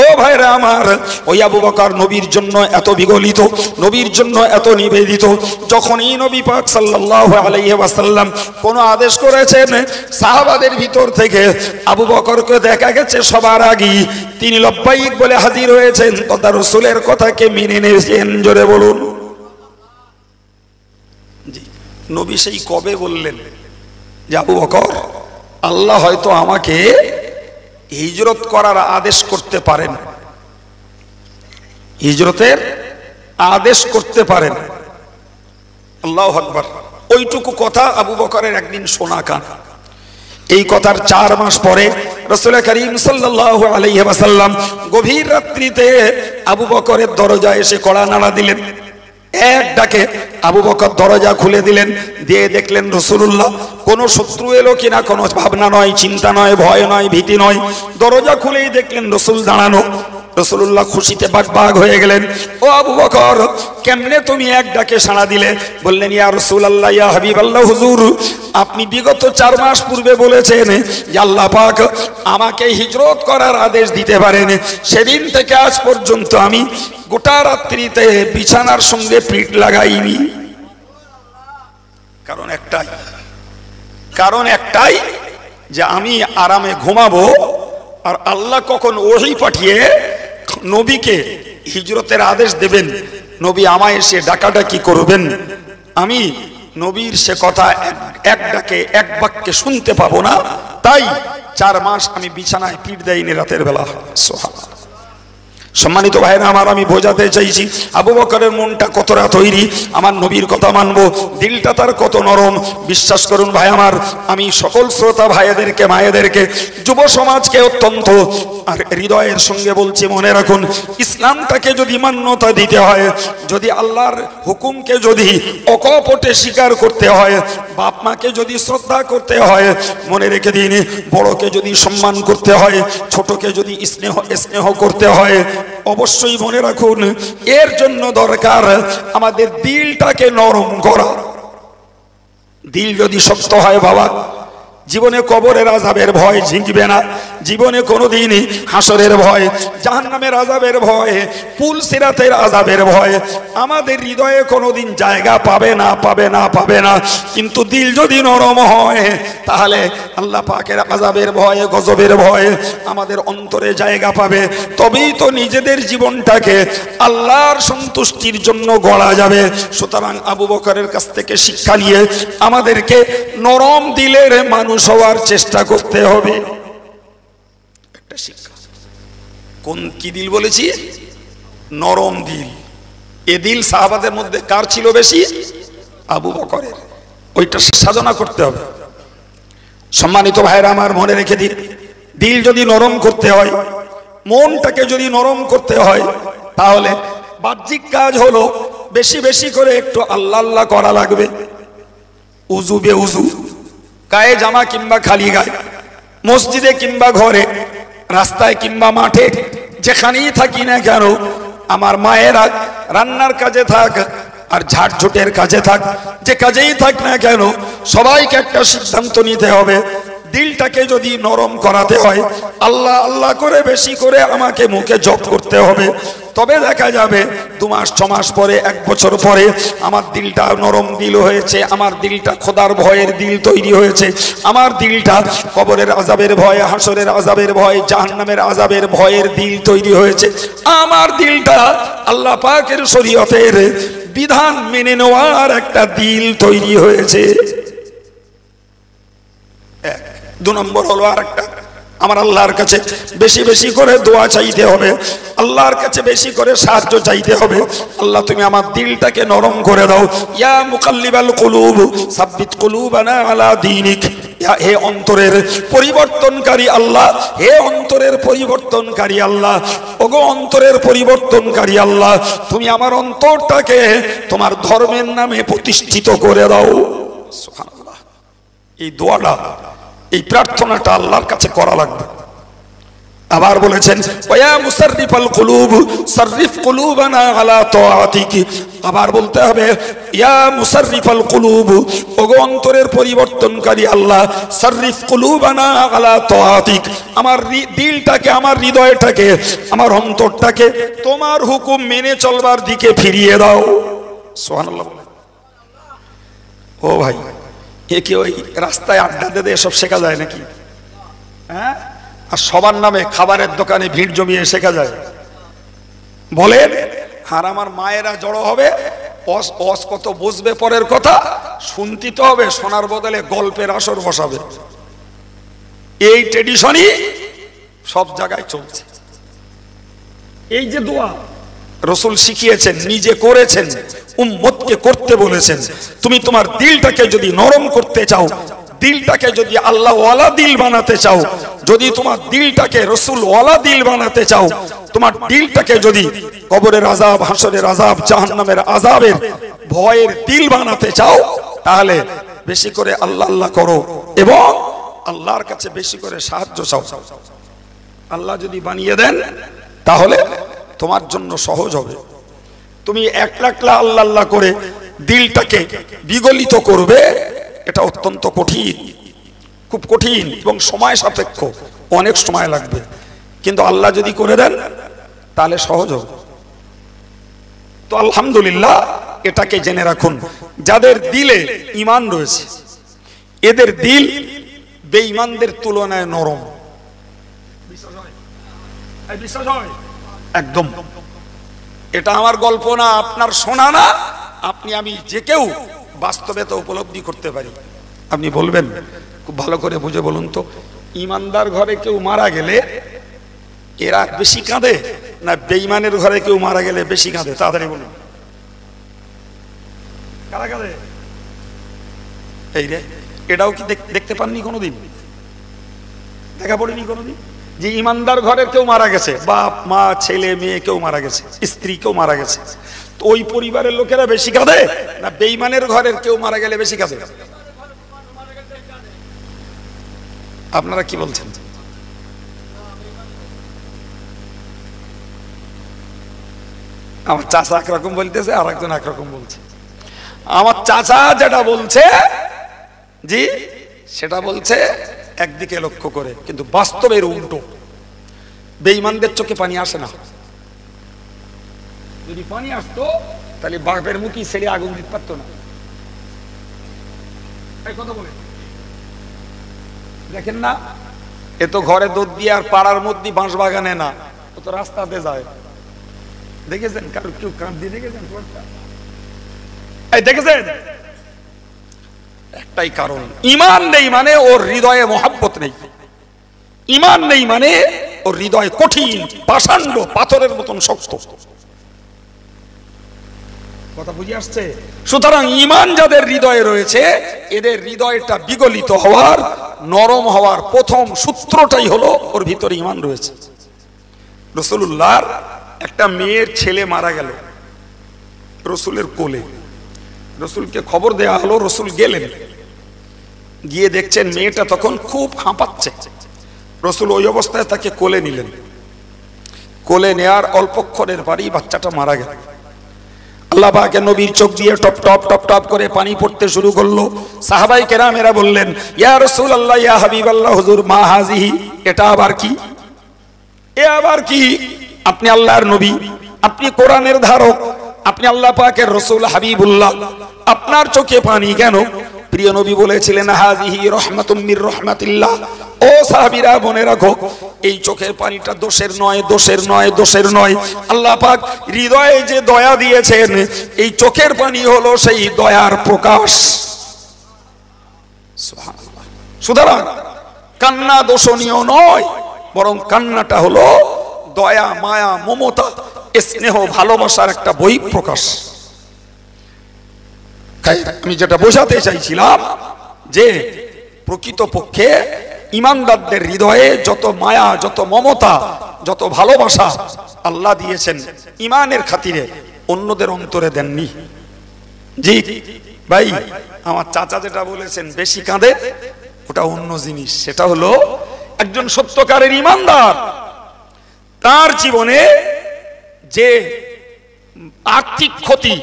ও ভাইরা আমার, ওই আবু বকর নবীর জন্য এত বিগলিত, নবীর জন্য এত নিবেদিত, যখনই নবী পাক সাল্লাল্লাহু আলাইহি ওয়াসাল্লাম কোন আদেশ করেছেন, সাহাবাদের ভিতর থেকে আবু বকরকে দেখা গেছে সবার আগে তিনি লব্বাইক বলে হাজির হয়েছেন, তথা রাসূলের কথাকে মেনে নিয়েছেন। জোরে বলুন। জি, নবী সেই কবে বললেন যে আবু বকর, আল্লাহ হয়তো আমাকে হিজরত করার আদেশ করতে পারেন, হিজরতের আদেশ করতে পারেন। আল্লাহু আকবার। ওইটুকু কথা আবু বকরের একদিন শোনা কান। এই কথার 4 মাস পরে রাসূল করিম সাল্লাল্লাহু আলাইহি ওয়াসাল্লাম গভীর রাত্রিতে আবু বকরের দরজায় এসে কড়া নাড়া দিলেন। এক ডাকে আবু বকর দরজা খুলে দিলেন, দিয়ে দেখলেন রাসূলুল্লাহ। কোনো শত্রু এলো কিনা কোনো ভাবনা নয়, চিন্তা নয়, ভয় নয়, ভীতি নয়। দরজা খুলেই দেখলেন রাসূল দাঁড়ানো। রাসূলুল্লাহ খুশিতে বাগবাগ হয়ে গেলেন। ও আবু বকর, কেমনে তুমি এক ডাকে সাড়া দিলে? বললেন, ইয়া রাসূলুল্লাহ, ইয়া হাবিবাল্লাহ, হুজুর আপনি বিগত 4 মাস পূর্বে বলেছেন যে আল্লাহ পাক আমাকে হিজরত করার আদেশ দিতে পারেন। সেদিন থেকে আজ পর্যন্ত আমি গোটা রাত্রিতে বিছানার সঙ্গে পিঠ লাগাইনি। কারণ একটাই যে আমি আরামে ঘুমাবো, আর আল্লাহ কখন ওহী পাঠিয়ে নবীকে হিজরতের আদেশ দেবেন, নবী আমায় এসে ডাকাডাকি করবেন, আমি নবীর সে কথা এক ডাকে এক বাক্যে শুনতে পাবো না। তাই 4 মাস আমি বিছানায় পিঠ দেইনি রাতের বেলা। সুবহানাল্লাহ। সম্মানিত ভাইরা আমার, আমি বোঝাতে চাইছি আবু বকরের মনটা কতটা তৈরি, আমার নবীর কথা মানবো, দিলটা তার কত নরম। বিশ্বাস করুন ভাই আমার, আমি সকল শ্রোতা ভাইদেরকে, মায়েদেরকে, যুব সমাজকে অত্যন্ত আর হৃদয়ের সঙ্গে বলছি, মনে রাখুন, ইসলামটাকে যদি মান্যতা দিতে হয়, যদি আল্লাহর হুকুমকে যদি অকপটে স্বীকার করতে হয়, বাপ মাকে যদি শ্রদ্ধা করতে হয়, মনে রেখে দিন, বড়কে যদি সম্মান করতে হয়, ছোটকে যদি স্নেহ করতে হয়, অবশ্যই মনে রাখুন এর জন্য দরকার আমাদের দিলটাকে নরম করা। দিল যদি শক্ত হয় বাবা, জীবনে কবরের আযাবের ভয় ঝিঁকবে না, জীবনে কোনোদিন হাসরের ভয়, জাহান্নামের আযাবের ভয়, পুল সিরাতের আযাবের ভয় আমাদের হৃদয়ে কোনোদিন জায়গা পাবে না। কিন্তু দিল যদি নরম হয়, তাহলে আল্লাহ পাকের আযাবের ভয়, গজবের ভয় আমাদের অন্তরে জায়গা পাবে। তবেই তো নিজেদের জীবনটাকে আল্লাহর সন্তুষ্টির জন্য গড়া যাবে। সুতরাং আবু বকরের কাছ থেকে শিক্ষা নিয়ে আমাদেরকে নরম দিলের মানুষ হওয়ার চেষ্টা করতে হবে। একটা শিক্ষা। কি দিল বলেছি? নরম দিল। এ দিল সাহাবাদের মধ্যে কার ছিল বেশি? আবু বকরের। ওইটা সাধনা করতে হবে। সম্মানিত ভাইরা আমার, মনে রেখে দিন, দিল যদি নরম করতে হয়, মনটাকে যদি নরম করতে হয় তাহলে বাহ্যিক কাজ হলো বেশি বেশি করে একটু আল্লাহ আল্লাহ করা লাগবে। উজু বে উজু, গায়ে জামা কিংবা খালি গায়ে, মসজিদে কিংবা ঘরে, রাস্তায় কিংবা মাঠে, যেখানেই থাকি না কেন, আমার মায়েরা রান্নার কাজে থাক আর ঝাড়ঝুটের কাজে থাক, যে কাজেই থাক না কেন, সবাইকে একটা সিদ্ধান্ত নিতে হবে। দিলটাকে যদি নরম করাতে হয়, আল্লাহ আল্লাহ করে বেশি করে আমাকে মুখে জপ করতে হবে। তবে দেখা যাবে 2 মাস 6 মাস পরে, 1 বছর পরে আমার দিলটা নরম দিল হয়েছে, আমার দিলটা খোদার ভয়ের দিল তৈরি হয়েছে, আমার দিলটা কবরের আযাবের ভয়, হাসরের আযাবের ভয়, জাহান্নামের আযাবের ভয়ের দিল তৈরি হয়েছে, আমার দিলটা আল্লাহ পাকের শরীয়তের বিধান মেনে নেওয়ার একটা দিল তৈরি হয়েছে। 2 নম্বর হলো আরেকটা, আমার আল্লাহর কাছে বেশি বেশি করে দোয়া চাইতে হবে, আল্লাহর কাছে বেশি করে সাহায্য চাইতে হবে। আল্লাহ তুমি আমার দিলটাকে নরম করে দাও। ইয়া মুকাল্লিবাল কুলুব সাব্বিত কুলুবানা আলা দীনিক, হে অন্তরের পরিবর্তনকারী আল্লাহ, হে অন্তরের পরিবর্তনকারী আল্লাহ, ওগো অন্তরের পরিবর্তনকারী আল্লাহ, তুমি আমার অন্তরটাকে তোমার ধর্মের নামে প্রতিষ্ঠিত করে দাও। সুবহানাল্লাহ। এই দোয়াটা, এই প্রার্থনাটা আল্লাহর কাছে করা লাগবে। আবার বলেছেন ওয়া মুসাররিফাল কুলুব সাররিফ কুলুবানা আলা তাআতিক, আবার বলতে হবে ইয়া মুসাররিফাল কুলুব, ওগো অন্তরের পরিবর্তনকারী আল্লাহ, সাররিফ কুলুবানা আলা তাআতিক, আমার দিলটাকে, আমার হৃদয়টাকে, আমার অন্তরটাকে তোমার হুকুম মেনে চলবার দিকে ফিরিয়ে দাও। সুবহানাল্লাহ। ও ভাই, এ কি ওই রাস্তায় আড্ডা দিতে এসব শেখা যায় নাকি? হ্যাঁ, আর সবার নামে খাবারের দোকানে ভিড় জমিয়ে শেখা যায়? বলেন। আর আমার মায়েরা জড়ো হবে, অস কত বুঝবে পরের কথা, শুনতে তো হবে, শোনার বদলে গল্পের আসর বসাবে। এই ট্রেডিশনই সব জায়গায় চলছে। এই যে দোয়া রাসূল শিখিয়েছেন, নিজে করেছেন, উম্মতকে করতে বলেছেন। তুমি তোমার দিলটাকে যদি নরম করতে চাও, দিলটাকে যদি আল্লাহ ওয়ালা দিল বানাতে চাও, যদি তোমার দিলটাকে রাসূল ওয়ালা দিল বানাতে চাও, তোমার দিলটাকে যদি কবরের আযাব, হাসরের আযাব, জাহান্নামের আযাবের ভয়ের দিল বানাতে চাও, তাহলে বেশি করে আল্লাহ আল্লাহ করো এবং আল্লাহর কাছে বেশি করে সাহায্য চাও। আল্লাহ যদি বানিয়ে দেন তাহলে তোমার জন্য সহজ হবে। তুমি একলা আল্লাহ আল্লাহ করে দিলটাকে বিগলিত করবে, এটা অত্যন্ত কঠিন, খুব কঠিন এবং সময় সাপেক্ষ, অনেক সময় লাগবে। কিন্তু আল্লাহ যদি করে দেন তাহলে সহজ হবে। তো আলহামদুলিল্লাহ, এটাকে জেনে রাখুন, যাদের দিলে ঈমান রয়েছে এদের দিল বেঈমানদের তুলনায় নরম। বিশ্বাস হয়? একদম। এটা আমার গল্প না, আপনার শোনা না, আপনি আমি যে কেউ বাস্তবে তো উপলব্ধি করতে পারি। আপনি বলবেন, খুব ভালো করে বুঝে বলুন তো, ইমানদার ঘরে কেউ মারা গেলে এরা বেশি কাঁদে না বেঈমানের ঘরে কেউ মারা গেলে বেশি কাঁদে? তাড়াতাড়ি বলুন, কারা কাঁদে? এই রে, এটাও কি দেখতে পাননি কোনোদিন? দেখা পড়েনি কোনোদিন যে ইমানদার ঘরে কেউ মারা গেছে, বাপ মা ছেলে মেয়ে কেউ মারা গেছে, স্ত্রী কেউ মারা গেছে, তো ওই পরিবারের লোকেরা বেশি কাঁদে না বেঈমানের ঘরের কেউ মারা গেলে বেশি কাঁদে? আপনারা কি বলছেন? আমার চাচা একরকম বলতেছে, আর একজন একরকম বলছে। আমার চাচা যেটা বলছে জি, সেটা বলছে একদিকে লক্ষ্য করে, কিন্তু বাস্তবের উল্টো। বেঈমানদের চোখে পানি আসে না। যদি পানি আসতো তাহলে বাপের মুখী ছেড়ে আগুন দিতে পারতো না। কথা বলে দেখেন না, এ তো ঘরে দুধ দিয়ে আর পাড়ার মধ্যে বাঁশ বাগানে না, ও তো রাস্তাতে যায়। দেখেছেন কারো কেউ কাঁদ দিয়ে দেখেছেন? দেখেছেন? একটাই কারণ, ঈমান নেই মানে ওর হৃদয়ে মহব্বত নেই। ঈমান নেই মানে ওর হৃদয় কঠিন, পাষাণ্ড, পাথরের মতন শক্ত। কথা বুঝে আসছে? সুতরাং ঈমান যাদের হৃদয়ে রয়েছে, এদের হৃদয়টা বিগলিত হওয়ার, নরম হওয়ার প্রথম সূত্রটাই হলো ওর ভিতরে ঈমান রয়েছে। রাসূলুল্লাহর একটা মেয়ের ছেলে মারা গেল রসুলের কোলে। রসুলকে খবর দেওয়া হলো, রসুল গেলেন, গিয়ে দেখছেন মেয়েটা তখন খুব হাঁপাচ্ছে। রসুল ওই অবস্থায় তাকে কোলে নিলেন। কোলে নেয়ার অল্পক্ষণের পরই বাচ্চাটা মারা গেল। আল্লাহ পাকের নবীর চোখ দিয়ে টপ টপ টপ টপ করে পানি পড়তে শুরু করলো। সাহাবাই কেরামেরা বললেন, ইয়া রাসূলুল্লাহ, ইয়া হাবিবাল্লাহ, হুজুর মা হাজিহি, এটা আবার কি, এ আবার কি? আপনি আল্লাহর নবী, আপনি কোরআনের ধারক, আপনি আল্লাহ পাকের রাসূল হাবিবুল্লাহ, আপনার চোখে পানি কেন? প্রিয় নবী বলেছিলেন, হাজিহি রাহমাতুম মির রাহমাতিল্লাহ। ও সাহাবীরা, মনে রাখো, এই চোখের পানিটা দোষের নয়, দোষের নয়, দোষের নয়। আল্লাহ পাক হৃদয়ে যে দয়া দিয়েছেন, এই চোখের পানি হলো সেই দয়ার প্রকাশ। সুবহানাল্লাহ। সুতরাং কান্না দোষণীয় নয়, বরং কান্নাটা হলো দয়া, মায়া, মমতা, স্নেহ, ভালোবাসার একটা বহিঃপ্রকাশ। আমি যেটা বোঝাতে চাইছিলাম যে প্রকৃতপক্ষে ইমানদারদের হৃদয়ে যত মায়া, যত মমতা, যত ভালোবাসা আল্লাহ দিয়েছেন ইমানের খাতিরে, অন্যদের অন্তরে দেননি। জি ভাই, আমার চাচা যেটা বলেছেন বেশি কাঁদে, ওটা অন্য জিনিস। সেটা হলো একজন সত্যকারের ইমানদার, তার জীবনে যে আর্থিক ক্ষতি,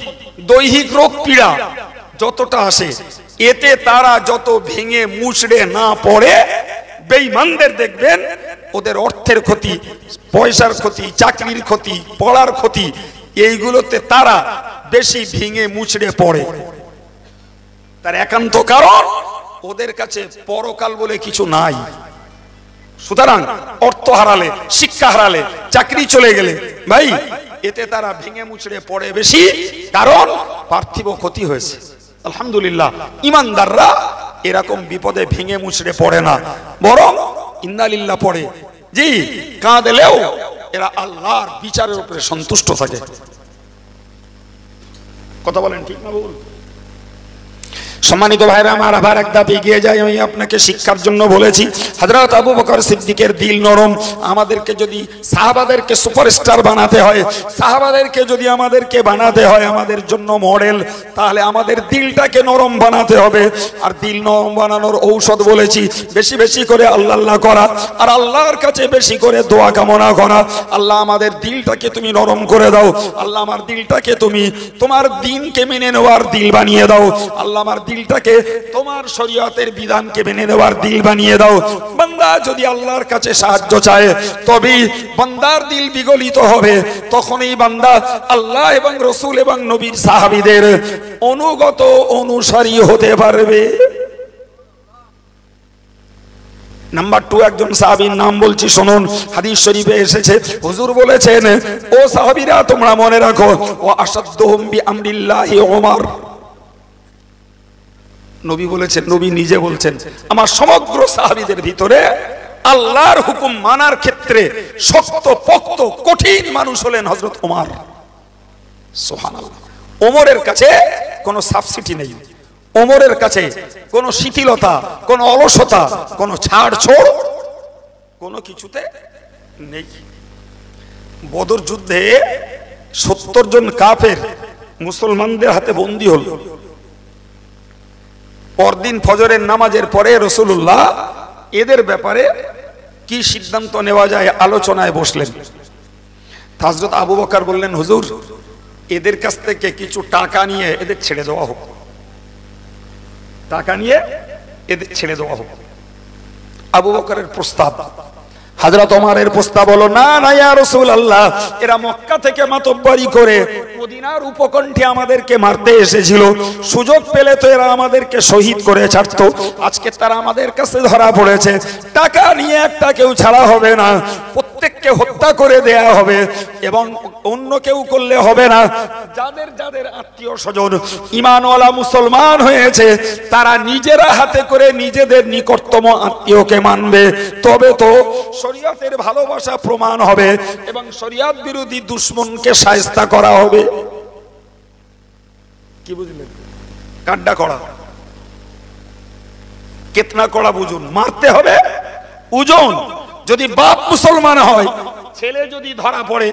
দৈহিক রোগ পীড়া যতটা আসে, এতে তারা যত ভেঙে মুচড়ে না পড়ে, বেঈমানদের দেখবেন ওদের অর্থের ক্ষতি, পয়সার ক্ষতি, চাকরির ক্ষতি, পড়ার ক্ষতি, এইগুলোতে তারা বেশি ভেঙে মুচড়ে পড়ে। তার একান্ত কারণ ওদের কাছে পরকাল বলে কিছু নাই। সুতরাং অর্থ হারালে, শিক্ষা হারালে, চাকরি চলে গেলে, ভাই এতে তারা ভেঙে মুচড়ে পড়ে বেশি, কারণ পার্থিব ক্ষতি হয়েছে। আলহামদুলিল্লাহ, ইমানদাররা এরকম বিপদে ভেঙে মুচড়ে পড়ে না, বরং ইন্নালিল্লাহ পড়ে। জি, কাঁদলেও এরা আল্লাহর বিচারের উপরে সন্তুষ্ট থাকে। কথা বলেন ঠিক না বল? সম্মানিত ভাইরা আমার, আবার এক ধাপ এগিয়ে যাই। আমি আপনাকে শিক্ষার জন্য বলেছি, হযরত আবু বকর সিদ্দিকের দিল নরম। আমাদেরকে যদি সাহাবাদেরকে সুপারস্টার বানাতে হয়, সাহাবাদেরকে যদি আমাদেরকে বানাতে হয়, আমাদের জন্য মডেল, তাহলে আমাদের দিলটাকে নরম বানাতে হবে। আর দিল নরম বানানোর ঔষধ বলেছি, বেশি বেশি করে আল্লাহ আল্লাহ করা, আর আল্লাহর কাছে বেশি করে দোয়া কামনা করা। আল্লাহ আমাদের দিলটাকে তুমি নরম করে দাও। আল্লাহ আমার দিলটাকে তুমি তোমার দ্বীনকে মেনে নেওয়ার দিল বানিয়ে দাও। আল্লাহ আমার দিলটাকে তোমার শরীয়তের বিধানকে মেনে নেওয়ার দিল বানিয়ে দাও। বান্দা যদি আল্লাহর কাছে সাহায্য চায়, তবেই বান্দার দিল বিগলিত হবে। তখনই বান্দা আল্লাহ এবং রাসূল এবং নবীর সাহাবীদের অনুগত অনুসারী হতে পারবে। নাম্বার 2, একজন সাহাবীর নাম বলছি, শুনুন। হাদিস শরীফে এসেছে, হুজুর বলেছেন, ও সাহাবীরা তোমরা মনে রাখো, ও আসাদুহুম বিআমরিল্লাহি ওমর। নবী বলেছেন, নবী নিজে বলছেন, আমার সমগ্র সাহাবীদের ভিতরে আল্লাহর হুকুম মানার ক্ষেত্রে শক্ত পোক্ত কঠিন মানুষ হলেন হযরত ওমর। সুবহানাল্লাহ। ওমরের কাছে কোনো সাবসিডি নেই, ওমরের কাছে কোনো শিথিলতা, কোনো অলসতা, কোনো ছাড়ছাড় কোনো কিছুতে নেই। বদর যুদ্ধে 70 জন কাফের মুসলমানদের হাতে বন্দী হল। পরদিন ফজরের নামাজের পরে রাসূলুল্লাহ এদের ব্যাপারে কি সিদ্ধান্ত নেওয়া যায় আলোচনায় বসলেন। হযরত আবু বকর বললেন, হুজুর এদের কাছ থেকে কিছু টাকা নিয়ে এদের ছেড়ে দেওয়া হোক, টাকা নিয়ে এদের ছেড়ে দেওয়া হোক। আবু বকরের প্রস্তাব। হযরত ওমরের প্রস্তাব হলো, না না ইয়া রাসূলুল্লাহ, এরা মক্কা থেকে মাতব্বরি করে মদিনার উপকণ্ঠে আমাদেরকে মারতে এসেছিল, সুযোগ পেলে তো এরা আমাদেরকে শহীদ করে ছাড়তো। আজকে তারা আমাদের কাছে ধরা পড়েছে, টাকা নিয়ে একটা কেউ ছাড়া হবে না, প্রত্যেককে হত্যা করে দেয়া হবে, এবং অন্য কেউ করলে হবে না। যাদের যাদের আত্মীয় স্বজন ঈমানওয়ালা মুসলমান হয়েছে, তারা নিজেরা হাতে করে নিজেদের নিকটতম আত্মীয়কে মানবে, তবে তো শরীয়তের ভালোবাসা প্রমাণ হবে এবং শরীয়ত বিরোধী দুশমনকে শায়েস্তা করা হবে। কি বুঝলেন? কাড্ডা করা, কেতনা করা বুঝুন, মারতে হবে ওজন। যদি বাপ মুসলমান হয়, ছেলে যদি ধরা পড়ে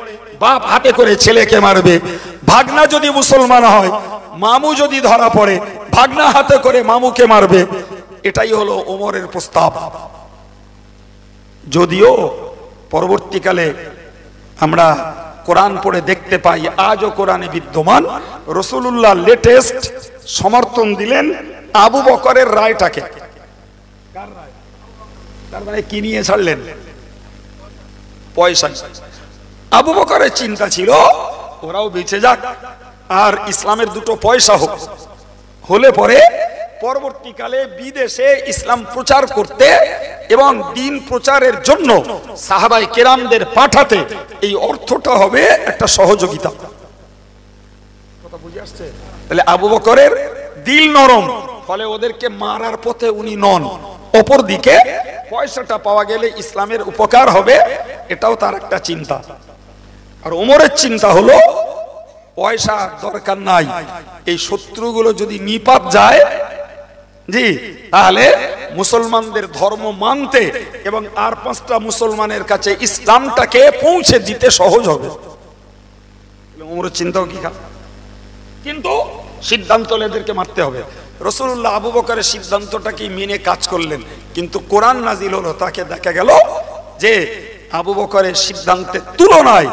বাপ হাতে করে ছেলেকে মারবে, ভাগনা যদি মুসলমান হয় মামু যদি ধরা পড়ে ভাগনা হাতে করে মামুকে মারবে। এটাই হলো ওমরের প্রস্তাব। যদিও পরবর্তীকালে আমরা কোরআন পড়ে দেখতে পাই, আজও কোরআনে বিদ্যমান, রাসূলুল্লাহ লেটেস্ট সমর্থন দিলেন আবু বকরের রায়টাকে। তার মানে কি নিয়ে ছাড়লেন? পয়সা। আবু বকরের চিন্তা ছিল ওরাও বেঁচে যাক আর ইসলামের দুটো পয়সা হোক, হলে পরে পরবর্তীকালে বিদেশে ইসলাম প্রচার করতে এবং দিন প্রচারের জন্য সাহাবায়ে কেরামদের পাঠাতে এই অর্থটা হবে একটা সহযোগিতা। কথা বুঝে আসছে? তাহলে আবু বকরের দিল নরম, ফলে ওদেরকে মারার পথে উনি নন। অপরদিকে পয়সাটা পাওয়া গেলে ইসলামের উপকার হবে, এটাও তার একটা চিন্তা। আর ওমরের চিন্তা হলো পয়সা দরকার নাই, এই শত্রুগুলো যদি নিপাত যায় জি তাহলে মুসলমানদের ধর্ম মানতে এবং আর 5টা মুসলমানের কাছে ইসলামটাকে পৌঁছে দিতে সহজ হবে। ওমরের চিন্তাও কি খারাপ, কিন্তু সিদ্ধান্ত এদেরকে মারতে হবে। রাসূলুল্লাহ আবু বকরের সিদ্ধান্তটাকে মেনে কাজ করলেন, কিন্তু কোরআন নাজিল হলো, তাকে দেখা গেল যে আবু বকরের সিদ্ধান্তের তুলনায়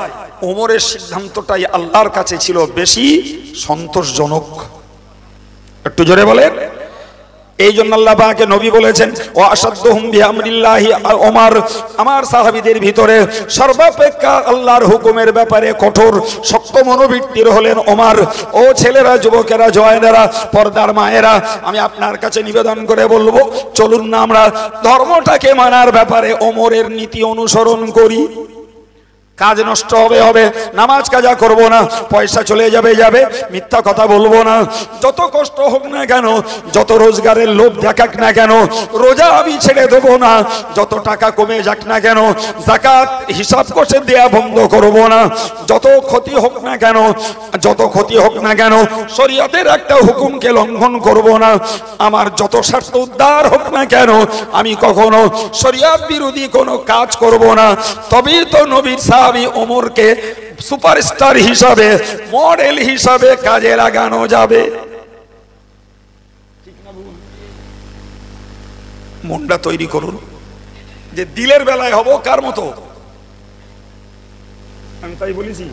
ওমরের সিদ্ধান্তটাই আল্লাহর কাছে ছিল বেশি সন্তোষজনক। একটু জোরে বলেন। এই জন্য আল্লাহ পাকে নবী বলেছেন, ওয়া আশাদ্দুহুম বিআমরিল্লাহি ওমর, আমার সাহাবীদের ভিতরে সর্বাপেক্ষা আল্লাহর হুকুমের ব্যাপারে কঠোর শক্ত মনোবৃত্তির হলেন ওমর। ও ছেলেরা, যুবকেরা, জওয়ানেরা, পর্দার মায়েরা, আমি আপনার কাছে নিবেদন করে বলবো, চলুন না আমরা ধর্মটাকে মানার ব্যাপারে ওমরের নীতি অনুসরণ করি। কাজ নষ্ট হবে, নামাজ কাজা করব না, পয়সা চলে যাবে, মিথ্যা কথা বলবো না, যত কষ্ট হোক না কেন, যত রোজগারের লোভ দেখাক না কেন, রোজা আমি ছেড়ে দেবো না, যত টাকা কমে যাক না কেন, যাকাত হিসাব করে দেয়া বন্ধ করব না, যত ক্ষতি হোক না কেন, শরীয়তের একটা হুকুমকে লঙ্ঘন করব না, আমার যত স্বার্থ উদ্ধার হোক না কেন, আমি কখনো শরীয়ত বিরোধী কোনো কাজ করব না। তবেই তো নবীর সাহাবী ওমরকে সুপারস্টার হিসাবে, মডেল হিসাবে কাজে লাগানো যাবে। মনটা তৈরি করুন যে দিলের বেলায় হব কার মতো। আমি তাই বলেছি,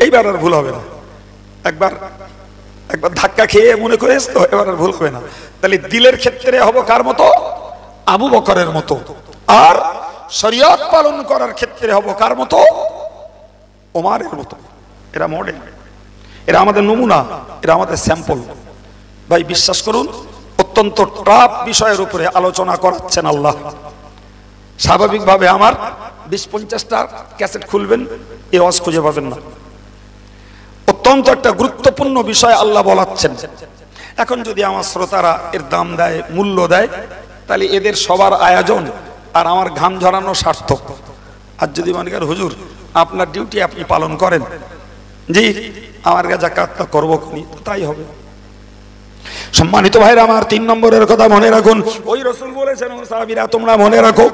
এইবার আর ভুল হবে না। একবার ধাক্কা খেয়ে মনে করে তো এবার আর ভুল হবে না। তাহলে দিলের ক্ষেত্রে হব কার মতো? আবু বকরের মতো। আর শরীয়ত পালন করার ক্ষেত্রে হব কার মতো? ওমরের মতো। এরা মডেল, এরা আমাদের নমুনা, এরা আমাদের স্যাম্পল। ভাই বিশ্বাস করুন, অত্যন্ত টাফ বিষয়ের উপরে আলোচনা করাচ্ছেন আল্লাহ। স্বাভাবিকভাবে আমার 20-50টা ক্যাসেট খুলবেন, এই ওয়াজ খুঁজে পাবেন না। অত্যন্ত একটা গুরুত্বপূর্ণ বিষয় আল্লাহ বলাচ্ছেন। এখন যদি আমার শ্রোতারা এর দাম দেয়, মূল্য দেয়, তাহলে এদের সবার আয়োজন আর আমার ঘাম ঝরানো সার্থক। আর যদি মনে করেন হুজুর আপনার ডিউটি আপনি পালন করেন, জি আমার যাকাতটা করবো, তাই হবে। সম্মানিত ভাইরা আমার, 3 নম্বরের কথা মনে রাখুন। ওই রাসূল বলেছেন, ও সাহাবীরা তোমরা মনে রাখো,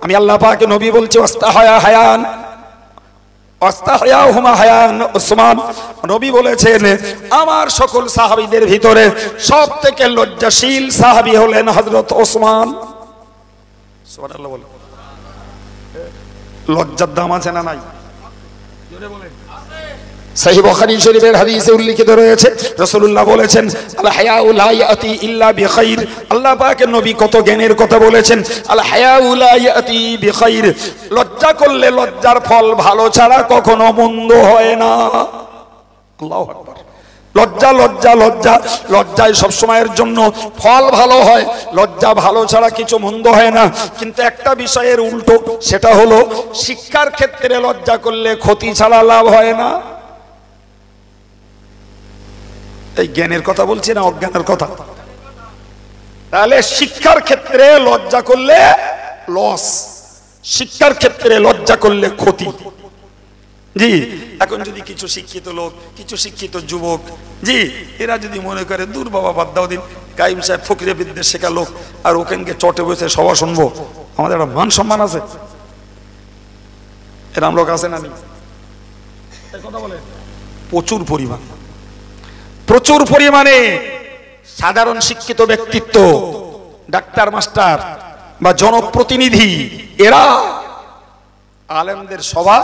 আমি আল্লাহ পাকে নবী বলছি, ওসমান নবী বলেছেন, আমার সকল সাহাবীদের ভিতরে সব থেকে লজ্জাশীল সাহাবী হলেন হযরত ওসমান। সুবহানাল্লাহ বলেন। লজ্জার দাম আছে না নাই? জোরে বলেন। সহিহ বুখারী শরীফের হাদিসে উল্লেখিত রয়েছে, রাসূলুল্লাহ বলেছেন, আল হায়াউ লা ইয়াতি ইল্লা বিখাইর। আল্লাহ পাকের নবী কত জ্ঞানের কথা বলেছেন। আল হায়াউ লা ইয়াতি বিখাইর, লজ্জা করলে লজ্জার ফল ভালো ছাড়া কখনো মন্দ হয় না। আল্লাহু আকবার। লজ্জা লজ্জা লজ্জা, লজ্জায় সব সময়ের জন্য ফল ভালো হয়, লজ্জা ভালো ছাড়া কিছু মন্দ হয় না। কিন্তু একটা বিষয়ের উল্টো, সেটা হলো শিক্ষার ক্ষেত্রে লজ্জা করলে ক্ষতি ছাড়া লাভ হয় না। এই জ্ঞানের কথা বলছি না অজ্ঞানের কথা? তাহলে শিক্ষার ক্ষেত্রে লজ্জা করলে লস, শিক্ষার ক্ষেত্রে লজ্জা করলে ক্ষতি। জি এখন যদি কিছু শিক্ষিত লোক, কিছু শিক্ষিত যুবক, জি এরা যদি মনে করে দূর বাবা বাদ দাও দিন, কাইম সাহেব ফকিরে বিদ্যে শেখা লোক, আর ওখানকে চটে বসে সভা শুনবো, আমাদের একটা মান সম্মান আছে, এরম লোক আছে না? কথা বলে প্রচুর পরিমাণে সাধারণ শিক্ষিত ব্যক্তিত্ব, ডাক্তার, মাস্টার বা জনপ্রতিনিধি, এরা আলেমদের সভা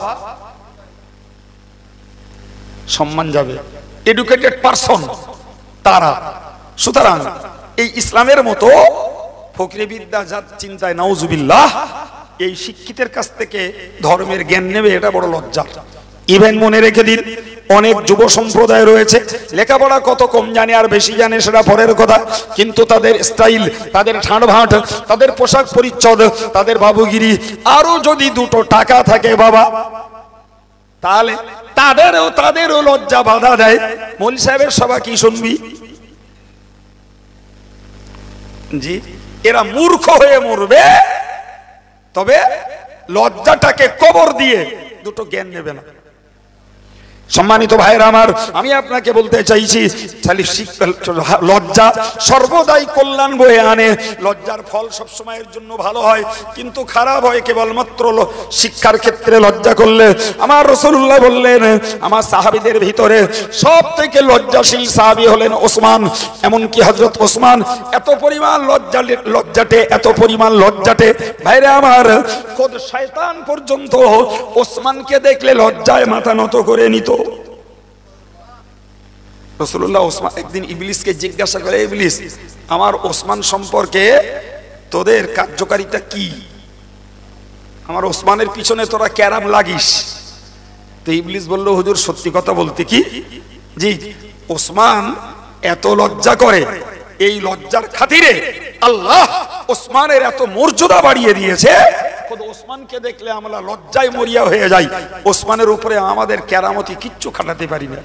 সম্মান যাবে, এডুকেটেড পারসন তারা। সুতরাং এই ইসলামের মতো ফকরি বিদ্যা যার চিন্তায় নাউজুবিল্লাহ এই শিক্ষিতের কাছ থেকে ধর্মের জ্ঞান নেবে, এটা বড় লজ্জা। ইভেন মনে রেখে দিন, অনেক যুব সম্প্রদায় রয়েছে লেখাপড়া কত কম জানে আর বেশি জানে সেটা পরের কথা, কিন্তু তাদের স্টাইল, তাদের ঠাঁটভাঁট, তাদের পোশাক পরিচ্ছদ, তাদের বাবুগিরি, আরো যদি দুটো টাকা থাকে বাবা, তাহলে তাদেরও লজ্জা বাধা দেয়। মৌলভী সাহেবের সভা কি শুনবি? জি, এরা মূর্খ হয়ে মরবে, তবে লজ্জাটাকে কবর দিয়ে দুটো জ্ঞান নেবে না। সম্মানিত ভাইরা আমার, আমি আপনাকে বলতে চাইছি, লজ্জা সর্বদাই কল্যাণ বয়ে আনে। লজ্জার ফল সব সময়ের জন্য ভালো হয়, কিন্তু খারাপ হয় কেবলমাত্র শিক্ষার ক্ষেত্রে লজ্জা করলে। আমার রাসূলুল্লাহ বললেন, আমার সাহাবীদের ভিতরে সব থেকে লজ্জাশীল সাহাবী হলেন ওসমান। এমনকি হযরত ওসমান এত পরিমাণ লজ্জাটে ভাইরা আমার, খোদ শয়তান পর্যন্ত ওসমানকে দেখলে লজ্জায় মাথা নত করে নিত। রাসূলুল্লাহ ওসমান একদিন ইবলিসকে জিজ্ঞাসা করে, ইবলিস, আমার ওসমান সম্পর্কে তোদের কার্যকারিতা কি? আমার ওসমানের পিছনে তোরা ক্যারাম লাগিস? তো ইবলিস বলল, হুজুর সত্যি কথা বলতে কি, জি, ওসমান এত লজ্জা করে, এই লজ্জার খাতিরে আল্লাহ ওসমানের এত মর্যাদা বাড়িয়ে দিয়েছে, ওসমানকে দেখলে আমরা লজ্জায় মরিয়া হয়ে যাই, ওসমানের উপরে আমাদের কেরামতি কিচ্ছু খাটাতে পারি না।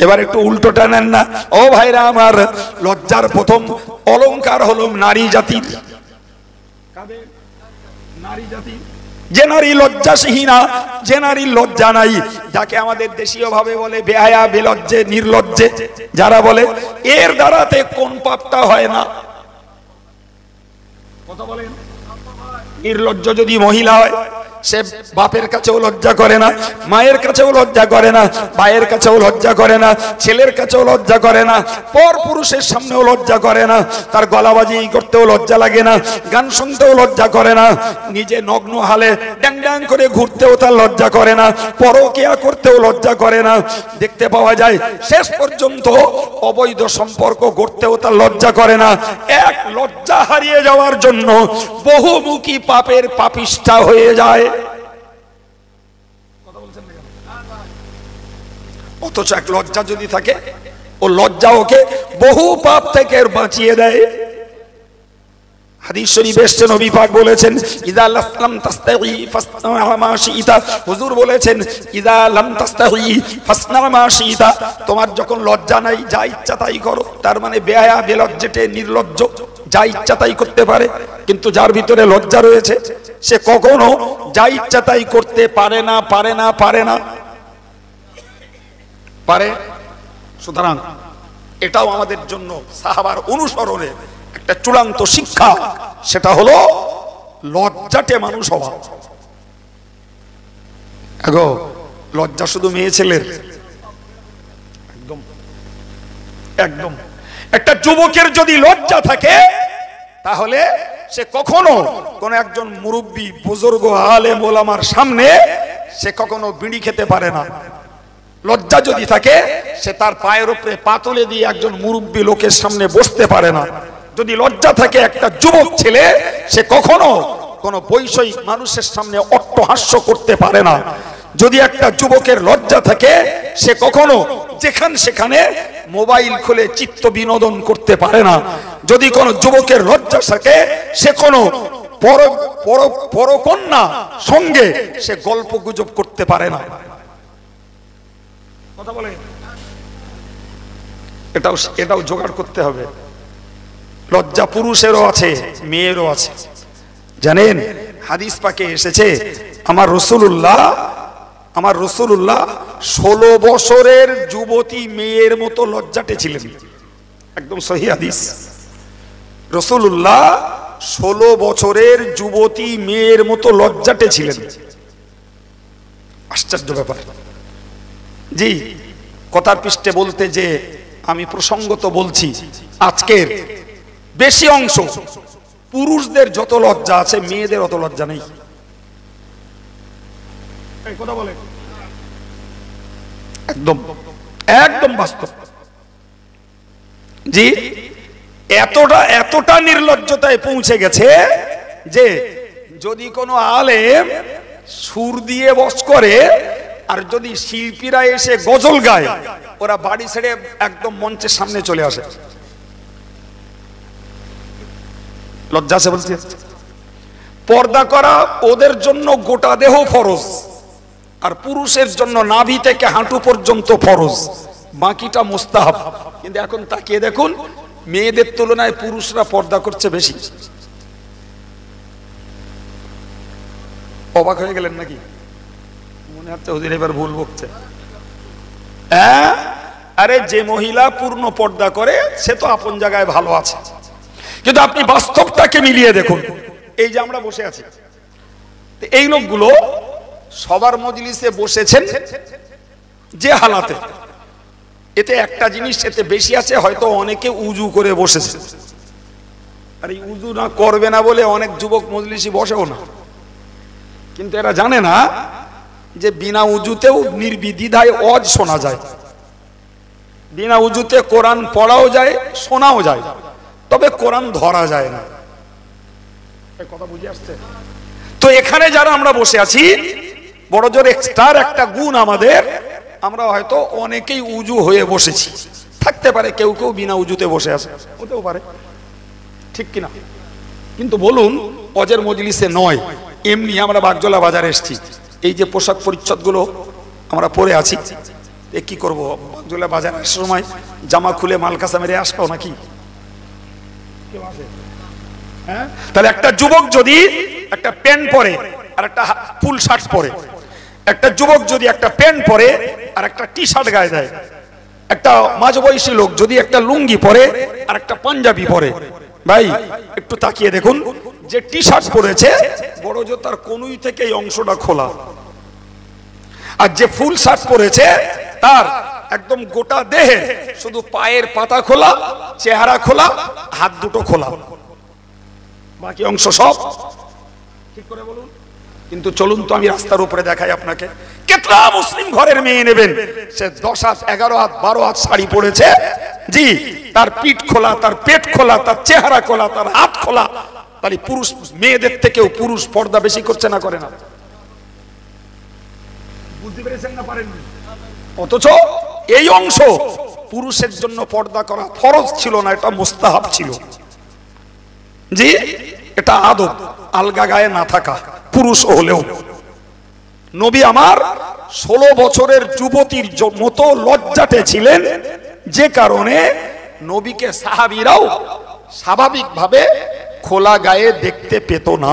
এবার একটু উল্টোটা নেন না ও ভাইরা আমার, লজ্জার প্রথম অলংকার হলো নারী জাতির। যে নারী লজ্জাহীনা, যে নারী লজ্জা নাই, যাকে আমাদের দেশীয় ভাবে বলে বেহায়া, বেলজ্জে, নির্লজ্জে যারা বলে, এর দ্বারাতে কোন পাপটা হয় না? কথা বলেন। নির্লজ্জ যদি মহিলা হয়, সে বাপের কাছেও লজ্জা করে না, মায়ের কাছেও লজ্জা করে না, ভাইয়ের কাছেও লজ্জা করে না, ছেলের কাছেও লজ্জা করে না, পর পুরুষের সামনেও লজ্জা করে না, তার গলাবাজি করতেও লজ্জা লাগে না, গান শুনতেও লজ্জা করে না, নিজে নগ্ন হালে ড্যাং ড্যাং করে ঘুরতেও তার লজ্জা করে না, পরকিয়া করতেও লজ্জা করে না। দেখতে পাওয়া যায় শেষ পর্যন্ত অবৈধ সম্পর্ক গড়তেও তার লজ্জা করে না। এক লজ্জা হারিয়ে যাওয়ার জন্য বহুমুখী পাপের পাপিষ্ঠা হয়ে যায়। অথচ এক লজ্জা যদি থাকে, ও লজ্জা ওকে বহু পাপ থেকে বাঁচিয়ে দেয়। হাদিস শরীফে এসেছে, নবী পাক বলেছেন, ইযা লাম তাস্তাহি ফাসনা মা শিইতা। হুজুর বলেছেন, ইযা লাম তাস্তাহি ফাসনা মা শিইতা, তোমার যখন লজ্জা নাই, যা ইচ্ছা তাই করো। তার মানে বেহায়া, বেলজ্জেটে, নির্লজ্জ যা ইচ্ছা তাই করতে পারে, কিন্তু যার ভিতরে লজ্জা রয়েছে সে কখনো যা ইচ্ছা তাই করতে পারে না, পারে না, পারে না, পারে। সুতরাং এটাও আমাদের জন্য সাহাবার অনুসরণে একটা চূড়ান্ত শিক্ষা, সেটা হলো লজ্জাটে মানুষ হওয়া। এগো, লজ্জা শুধু মেয়ে ছেলের? একদম একদম। একটা যুবকের যদি লজ্জা থাকে, তাহলে সে কখনো কোন একজন মুরব্বী, বুজুর্গ, আলেম, ওলামার সামনে সে কখনো বিড়ি খেতে পারে না। লজ্জা যদি থাকে, সে তার পায়ের উপরে পা তুলে দিয়ে একজন মুরব্বী লোকের সামনে বসতে পারে না। যদি লজ্জা থাকে একটা যুবক ছেলে, সে কখনো কোনো বৈষয়িক মানুষের সামনে অট্টহাস্য করতে পারে না। যদি একটা যুবকের লজ্জা থাকে, সে কখনো সেখানে মোবাইল খুলে চিত্ত বিনোদন করতে পারে না। যদি কোনো যুবকের লজ্জা থাকে, সে কোনো পরকন্যা সঙ্গে সে গল্প গুজব করতে পারে না। কথা বলে, এটাও জোগাড় করতে হবে। লজ্জা পুরুষেরও আছে, মেয়েরও আছে। জানেন, হাদিস পাকে এসেছে, আমার রাসূলুল্লাহ 16 বছরের যুবতী মেয়ের মতো লজ্জাটে ছিলেন। একদম সহিহ হাদিস। রাসূলুল্লাহ 16 বছরের যুবতী মেয়ের মতো লজ্জাটে ছিলেন। আশ্চর্য ব্যাপার। জি, কথার পৃষ্ঠে বলতে যে আমি প্রসঙ্গত বলছি, আজকের বেশি অংশ পুরুষদের যত লজ্জা আছে মেয়েদের অত লজ্জা নেই। কথা বলে একদম একদম বাস্তব। জি, এতটা নির্লজ্জতায় পৌঁছে গেছে যে যদি কোনো আলেম সুর দিয়ে বস করে আর যদি শিল্পীরা এসে গজল গায়, ওরা বাড়ি ছেড়ে একদম মঞ্চের সামনে চলে আসে। লজ্জা আছে বলছি। পর্দা করা ওদের জন্য গোটা দেহ ফরজ, আর পুরুষের জন্য নাভি থেকে হাঁটু পর্যন্ত ফরজ, বাকিটা মুস্তাহাব। কিন্তু এখন তাকিয়ে দেখুন, মেয়েদের তুলনায় পুরুষরা পর্দা করছে বেশি। অবাক হয়ে গেলেন নাকি? মনে হচ্ছে ওদের এবার ভুল বকছে। আরে যে মহিলা পূর্ণ পর্দা করে সে তো আপন জায়গায় ভালো আছে, কিন্তু আপনি বাস্তবটাকে মিলিয়ে দেখুন। এই যে আমরা বসে আছি, এই লোকগুলো সবার মজলিসে বসেছেন যে হালাতে, এতে একটা জিনিস এতে বেশি আছে, হয়তো অনেকে উজু করে বসেছে। আর এই উজু না করবে না বলে অনেক যুবক মজলিসে বসেও না। কিন্তু এরা জানে না যে বিনা উজুতেও নির্বিদ্বিধায় ওয়াজ শোনা যায়, বিনা উজুতে কোরআন পড়াও যায়, শোনাও যায়, তবে কোরআন ধরা যায় না। কথা বুঝে আসছে তো? এখানে যারা আমরা বসে আছি, বড় জোর এক্সট্রার একটা গুণ আমাদের, আমরা হয়তো অনেকেই উজু হয়ে বসেছি, থাকতে পারে কেউ কেউ বিনা উজুতে বসে আছে, হতেও পারে, ঠিক কিনা? কিন্তু বলুন, অজের মজলিসে নয়, এমনি আমরা বাগজোলা বাজারে এসেছি, এই যে পোশাক পরিচ্ছদ গুলো আমরা পরে আছি, এ কি করবো? বাগজোলা বাজারে আসার সময় জামা খুলে মালকাসা মেরে আসবো নাকি? তাহলে একটা যুবক যদি একটা প্যান্ট পরে আর একটা ফুল শার্ট পরে, একটা যুবক যদি একটা প্যান্ট পরে আর একটা টি শার্ট গায়ে দেয়, একটা মাঝবয়সী লোক যদি একটা লুঙ্গি পরে আর একটা পাঞ্জাবি পরে, ভাই একটু তাকিয়ে দেখুন, যে টি শার্ট পরেছে বড় জোর তার কনুই থেকে এই অংশটা খোলা, আর যে ফুল শার্ট পরেছে তার একদম গোটা দেহে শুধু পায়ের পাতা খোলা, চেহারা খোলা, হাত দুটো খোলা, বাকি অংশ সব ঠিক করে বলুন। কিন্তু চলুন তো আমি রাস্তার উপরে দেখাই আপনাকে, কেতলা মুসলিম ঘরের মেয়ে নেবেন, সে 10 হাত 11 হাত 12 হাত শাড়ি পরেছে, জি, তার পিঠ খোলা, তার পেট খোলা, তার চেহারা খোলা, তার হাত খোলা। তাহলে পুরুষ মেয়েদের থেকেও পুরুষ পর্দা বেশি করছে না করে না? বুঝতে পেরেছেন না পারেন? অথচ এই অংশ পুরুষের জন্য পর্দা করা ফরজ ছিল না, এটা মুস্তাহাব ছিল। জি, এটা আদব, আলগা গায়ে না থাকা, পুরুষ হলেও। নবী আমার 16 বছরের যুবতীর মতো লজ্জাটে ছিলেন, যে কারণে নবীকে সাহাবীরাও স্বাভাবিকভাবে খোলা গায়ে দেখতে পেত না।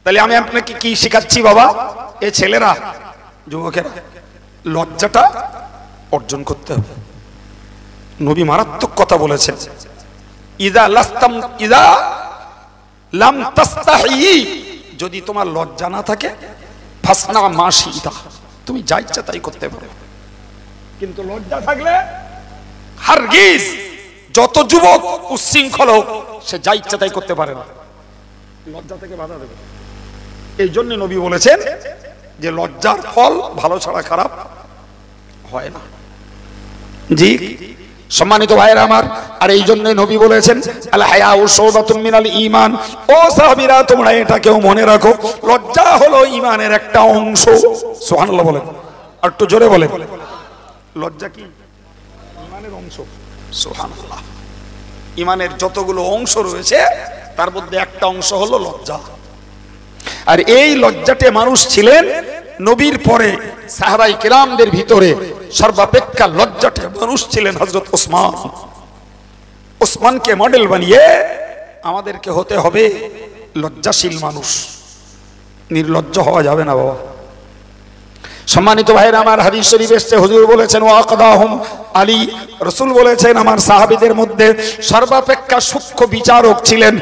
তাহলে আমি আপনাকে কি শেখাচ্ছি বাবা? এ ছেলেরা, যুবকেরা, লজ্জাটা অর্জন করতে হবে। নবী মারাত্মক কথা বলেছেন, ইদা লাম তাস্তাহি, যদি তোমার লজ্জা না থাকে, ফাসনা মা শিতা, তুমি যা ইচ্ছা তাই করতে পারো। কিন্তু লজ্জা থাকলে হারগিজ, যত যুবক উচ্ছৃঙ্খল হোক, সে যা ইচ্ছা তাই করতে পারে না, লজ্জা থেকে বাধা দেবে। এই জন্য নবী বলেছেন যে লজ্জার ফল ভালো ছাড়া খারাপ হয় না। জি সম্মানিত ভাইয়েরা আমার, আর এই জন্য নবী বলেছেন আল হায়াউ শুবাতুম মিনাল ঈমান। ও সাহাবীরা, তোমরা এটা কেউ মনে রাখো, লজ্জা হলো ঈমানের একটা অংশ। সুবহানাল্লাহ বলেন, আর একটু জোরে বলেন, লজ্জা কি ঈমানের অংশ? সুবহানাল্লাহ। ঈমানের যতগুলো অংশ রয়েছে তার মধ্যে একটা অংশ হলো লজ্জা। আর এই লজ্জাটে মানুষ ছিলেন নবীর পরে সাহাবায়ে কিরামদের ভিতরে সর্বাপেক্ষা লজ্জাটে মানুষ ছিলেন হযরত ওসমান। ওসমানকে মডেল বানিয়ে আমাদেরকে হতে হবে লজ্জাশীল মানুষ, নির্লজ্জ হওয়া যাবে না বাবা। সম্মানিত ভাইরা আমার, হাদিস শরীফ এসেছে, হুজুর বলেছেন ওয়াকদাহুম আলী, রাসূল বলেছেন আমার সাহাবীদের মধ্যে সর্বাপেক্ষা সূক্ষ্ম বিচারক ছিলেন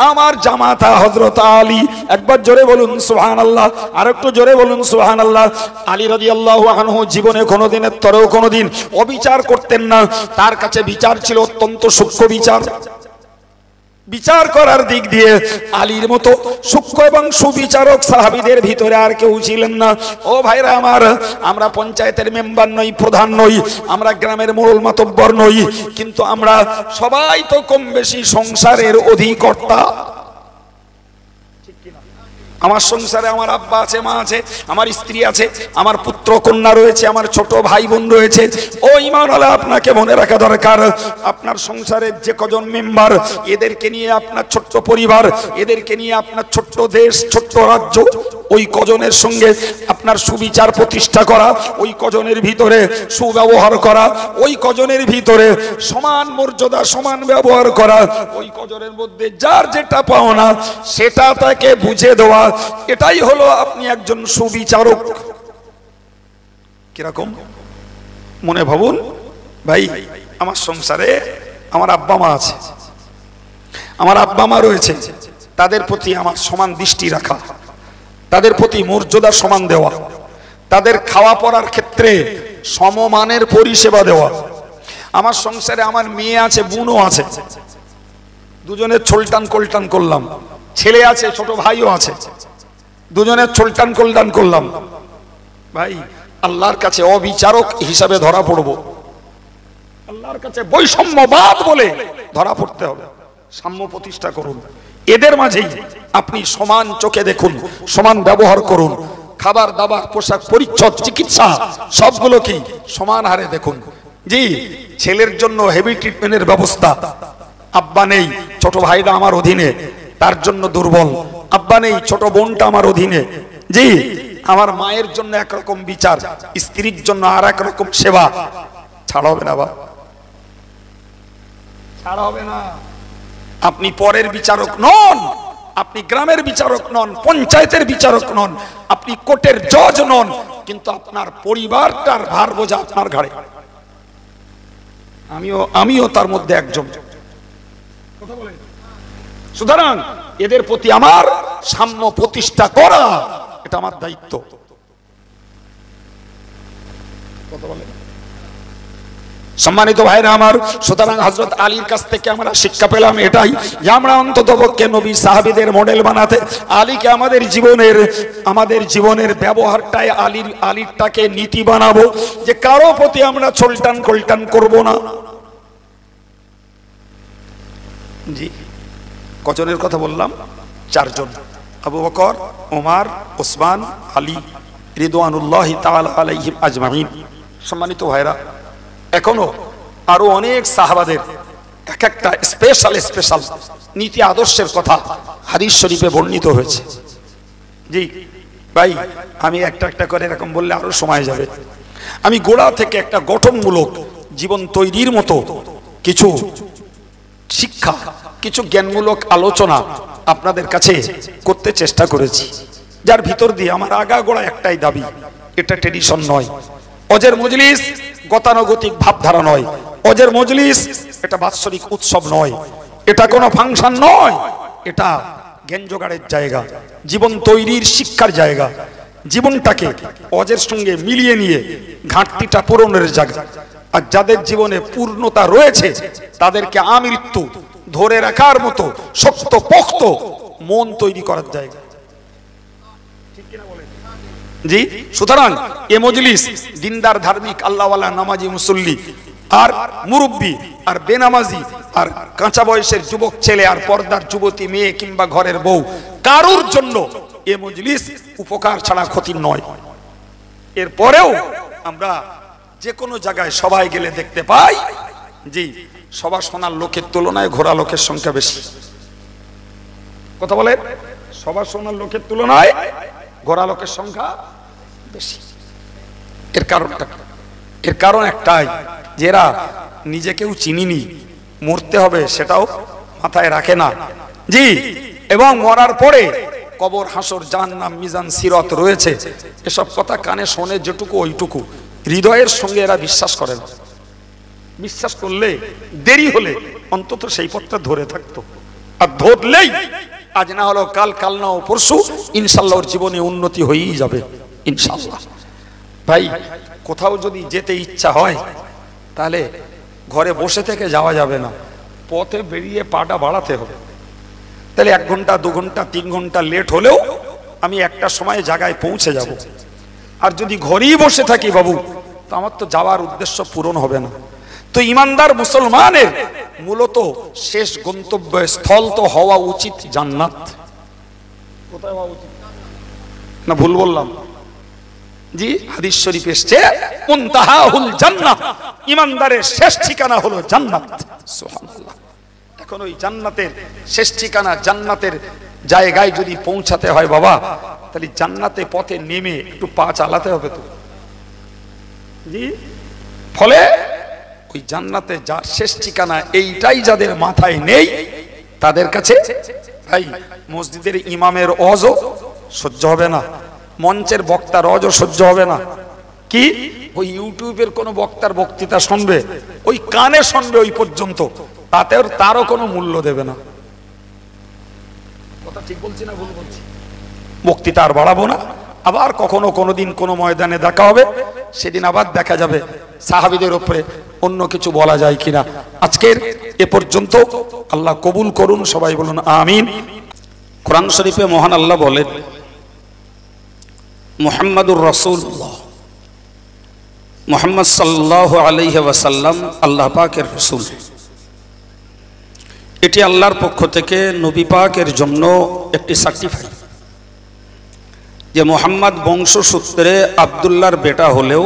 আমার জামাতা হযরত আলী। একবার জোরে বলুন সুবহানাল্লাহ, আরেকটু জোরে বলুন সুবহানাল্লাহ। আলী রাদিয়াল্লাহু আনহু জীবনে কোনোদিনের তরেও কোনোদিন অবিচার করতেন না, তার কাছে বিচার ছিল অত্যন্ত সূক্ষ্ম বিচার। বিচার করার দিক দিয়ে আলীর মতো সূক্ষ্ম এবং সুবিচারক সাহাবীদের ভিতরে আর কেউ ছিলেন না। ও ভাইরা আমার, আমরা পঞ্চায়েতের মেম্বার নই, প্রধান নই, আমরা গ্রামের মোড়ল মাতব্বর নই, কিন্তু আমরা সবাই তো কম বেশি সংসারের অধিকর্তা। আমার সংসারে আমার আব্বা আছে, মা আছে, আমার স্ত্রী আছে, আমার পুত্র কন্যা রয়েছে, আমার ছোট ভাই বোন রয়েছে। ও ঈমানওয়ালা, আপনাকে মনে রাখা দরকার আপনার সংসারের যে কজন মেম্বার, এদেরকে নিয়ে আপনার ছোট্ট পরিবার, এদেরকে নিয়ে আপনার ছোট্ট দেশ, ছোট্ট রাজ্য, ওই কজনের সঙ্গে আপনার সুবিচার প্রতিষ্ঠা করা, ওই কজনের ভিতরে সুব্যবহার করা, ওই কজনের ভিতরে সমান মর্যাদা সমান ব্যবহার করা, ওই কজনের মধ্যে যার যেটা পাওনা সেটা তাকে বুঝে দেওয়া, এটাই হলো আপনি একজন সুবিচারক। কিরকম মনে ভাবুন ভাই, আমার সংসারে আমার আব্বা মা আছে, আমার আব্বা মা রয়েছে, তাদের প্রতি আমার সমান দৃষ্টি রাখা, তাদের প্রতি মর্যাদা সমান দেওয়া, তাদের খাওয়া পড়ার ক্ষেত্রে সমমানের পরিষেবা দেওয়া। আমার সংসারে আমার মেয়ে আছে, বোনও আছে, দুজনের ছোলটান কোলটান করলাম, ছেলে আছে, ছোট ভাইও আছে, দুজনের ছোলটান কোলটান করলাম। ভাই আল্লাহর কাছে অবিচারক হিসাবে ধরা পড়ব, আল্লাহর কাছে বৈষম্যবাদ বলে ধরা পড়তে হবে। সাম্য প্রতিষ্ঠা করুন, এদের মাঝেই আপনি সমান চোখে দেখুন, সমান ব্যবহার করুন, খাবার দাবার পোশাক পরিচ্ছদ চিকিৎসা সবগুলো কি সমান হারে দেখুন। জি, ছেলের জন্য হেভি ট্রিটমেন্টের ব্যবস্থা, আব্বা নেই, ছোট ভাইরা আমার অধীনে, তার জন্য দুর্বল, আব্বা নেই, ছোট বোনটা আমার অধীনে। জি, আমার মায়ের জন্য একরকম বিচার, স্ত্রীর জন্য আর একরকম সেবা। ছাড়া হবে না বা ছাড়া হবে না। আপনি পরের বিচারক নন, আপনি গ্রামের বিচারক নন, পঞ্চায়েতের বিচারক নন, আপনি কোর্টের জজ নন, কিন্তু আপনার পরিবারটার ভার বোঝা আপনার ঘাড়ে। আমিও তার মধ্যে একজন। সুতরাং এদের প্রতি আমার সাম্য প্রতিষ্ঠা করা, এটা আমার দায়িত্ব। সম্মানিত ভাইরা আমার, সুতরাং হযরত আলীর কাছ থেকে আমরা শিক্ষা পেলাম এটাই যে আমরা অন্ততপক্ষে নবী সাহাবীদের মডেল বানাতে আলীকে আমাদের জীবনের ব্যবহারটাই আলীরটাকে নীতি বানাবো, যে কারো প্রতি আমরা ছোলটান কোলটান করব না। জি, কজনের কথা বললাম? চারজন, আবু বকর, ওমর, ওসমান, আলী রিদওয়ানুল্লাহি তাআলা আলাইহিম আজমাইন। সম্মানিত ভাইরা, এখনো আরো অনেক সাহাবাদের এক একটা স্পেশাল নীতি আদর্শের কথা হাদিস শরীফে বর্ণিত হয়েছে। জি ভাই, আমি একটা একটা করে এরকম বললে আরো সময় যাবে। আমি গোড়া থেকে একটা গঠনমূলক জীবন তৈরির মতো কিছু শিক্ষা, কিছু জ্ঞানমূলক আলোচনা আপনাদের কাছে করতে চেষ্টা করেছি, যার ভিতর দিয়ে আমার আগাগোড়া একটাই দাবি, এটা ট্রেডিশন নয়, অজের মজলিস গতানুগতিক ভাবধারা নয়, অজের মজলিস এটা বাৎসরিক উৎসব নয়, এটা কোনো ফাংশন নয়, এটা জ্ঞান জোগাড়ের জায়গা, জীবন তৈরির শিক্ষার জায়গা, জীবনটাকে অজের সঙ্গে মিলিয়ে নিয়ে ঘাটতিটা পূরণের জায়গা। আর যাদের জীবনে পূর্ণতা রয়েছে তাদেরকে আমৃত্যু ধরে রাখার মতো শক্ত পোক্ত মন তৈরি করার জায়গা। জি, সুতরাং এ মজলিস দিনদার, ধার্মিক, আল্লাহওয়ালা, নামাজি, মুসল্লি আর মুরব্বী আর বেনামাজি আর কাঁচা বয়সের যুবক ছেলে আর পর্দার যুবতী মেয়ে কিংবা ঘরের বউ, কারুর জন্য এ মজলিস উপকার ছাড়া ক্ষতির নয়। এরপরেও আমরা যে কোনো জায়গায় সবাই গেলে দেখতে পাই, জি, সভা শোনার লোকের তুলনায় ঘোরা লোকের সংখ্যা বেশি। কথা বলে, সভা শোনার লোকের তুলনায় ঘোরা লোকের সংখ্যা বেশি। এর কারণটা, এর কারণ একটাই, যে এরা নিজেকেও চিনিনি, মরতে হবে সেটাও মাথায় রাখে না। জি, এবং মরার পরে কবর, হাসর, জাহান্নাম, মিজান, সিরাত রয়েছে, এসব কথা কানে শোনে যেটুকু ওইটুকু, হৃদয়ের সঙ্গে এরা বিশ্বাস করে না। বিশ্বাস করলে দেরি হলে অন্তত সেই পথটা ধরে থাকতো, আর ধরলেই আজ না হলো কাল, কাল না ও পরশু ইনশাআল্লাহ ওর জীবনে উন্নতি হয়েই যাবে ইনশাআল্লাহ। ভাই কোথাও যদি যেতে ইচ্ছা হয় তাহলে ঘরে বসে থেকে যাওয়া যাবে না, পথে বেরিয়ে পাটা বাড়াতে হবে। তাহলে 1 ঘন্টা 2 ঘন্টা 3 ঘন্টা লেট হলেও আমি একটা সময় জায়গায় পৌঁছে যাব। আর যদি ঘরেই বসে থাকি বাবু, তো আমার তো যাওয়ার উদ্দেশ্য পূরণ হবে না। তো ইমানদার মুসলমানের মূলত শেষ গন্তব্য স্থল তো হওয়া উচিত জান্নাত। কোথায় হওয়া উচিত? না ভুল বললাম? জি, হাদিস শরীফ এসেছে মুনতাহাহুল জান্নাহ, ইমানদারের শেষ ঠিকানা হলো জান্নাত। সুবহানাল্লাহ। এখন ওই জান্নাতের শেষ ঠিকানা, জান্নাতের জায়গায় যদি পৌঁছাতে হয় বাবা, তাহলে জান্নাতে পথে নেমে একটু পা চালাতে হবে তো। জি, ফলে ওই জান্নাতে যার শেষ ঠিকানা এইটাই যাদের মাথায় নেই, তাদের কাছে ভাই মসজিদের ইমামের অজও সহ্য হবে না, মঞ্চের বক্তার অজও সহ্য হবে না। কি ওই ইউটিউবের কোন বক্তার বক্তৃতা শুনবে, ওই কানে শুনবে ওই পর্যন্ত, তাতেও তারও কোনো মূল্য দেবে না। কথা ঠিক বলছি না ভুল বলছি? বক্তৃতা আর বাড়াবো না, আবার কখনো কোনোদিন কোনো ময়দানে দেখা হবে, সেদিন আবার দেখা যাবে সাহাবীদের উপরে অন্য কিছু বলা যায় কিনা। আজকের এ পর্যন্ত, আল্লাহ কবুল করুন, সবাই বলুন আমিন। কোরআন শরীফে মহান আল্লাহ বলেন মুহাম্মাদুর রাসূলুল্লাহ, মুহাম্মদ সাল্লাল্লাহু আলাইহি ওয়াসাল্লাম আল্লাহ পাকের রাসূল। এটি আল্লাহর পক্ষ থেকে নবী পাকের জন্য একটি সার্টিফাইড যে মুহাম্মদ বংশসূত্রে আব্দুল্লাহর বেটা হলেও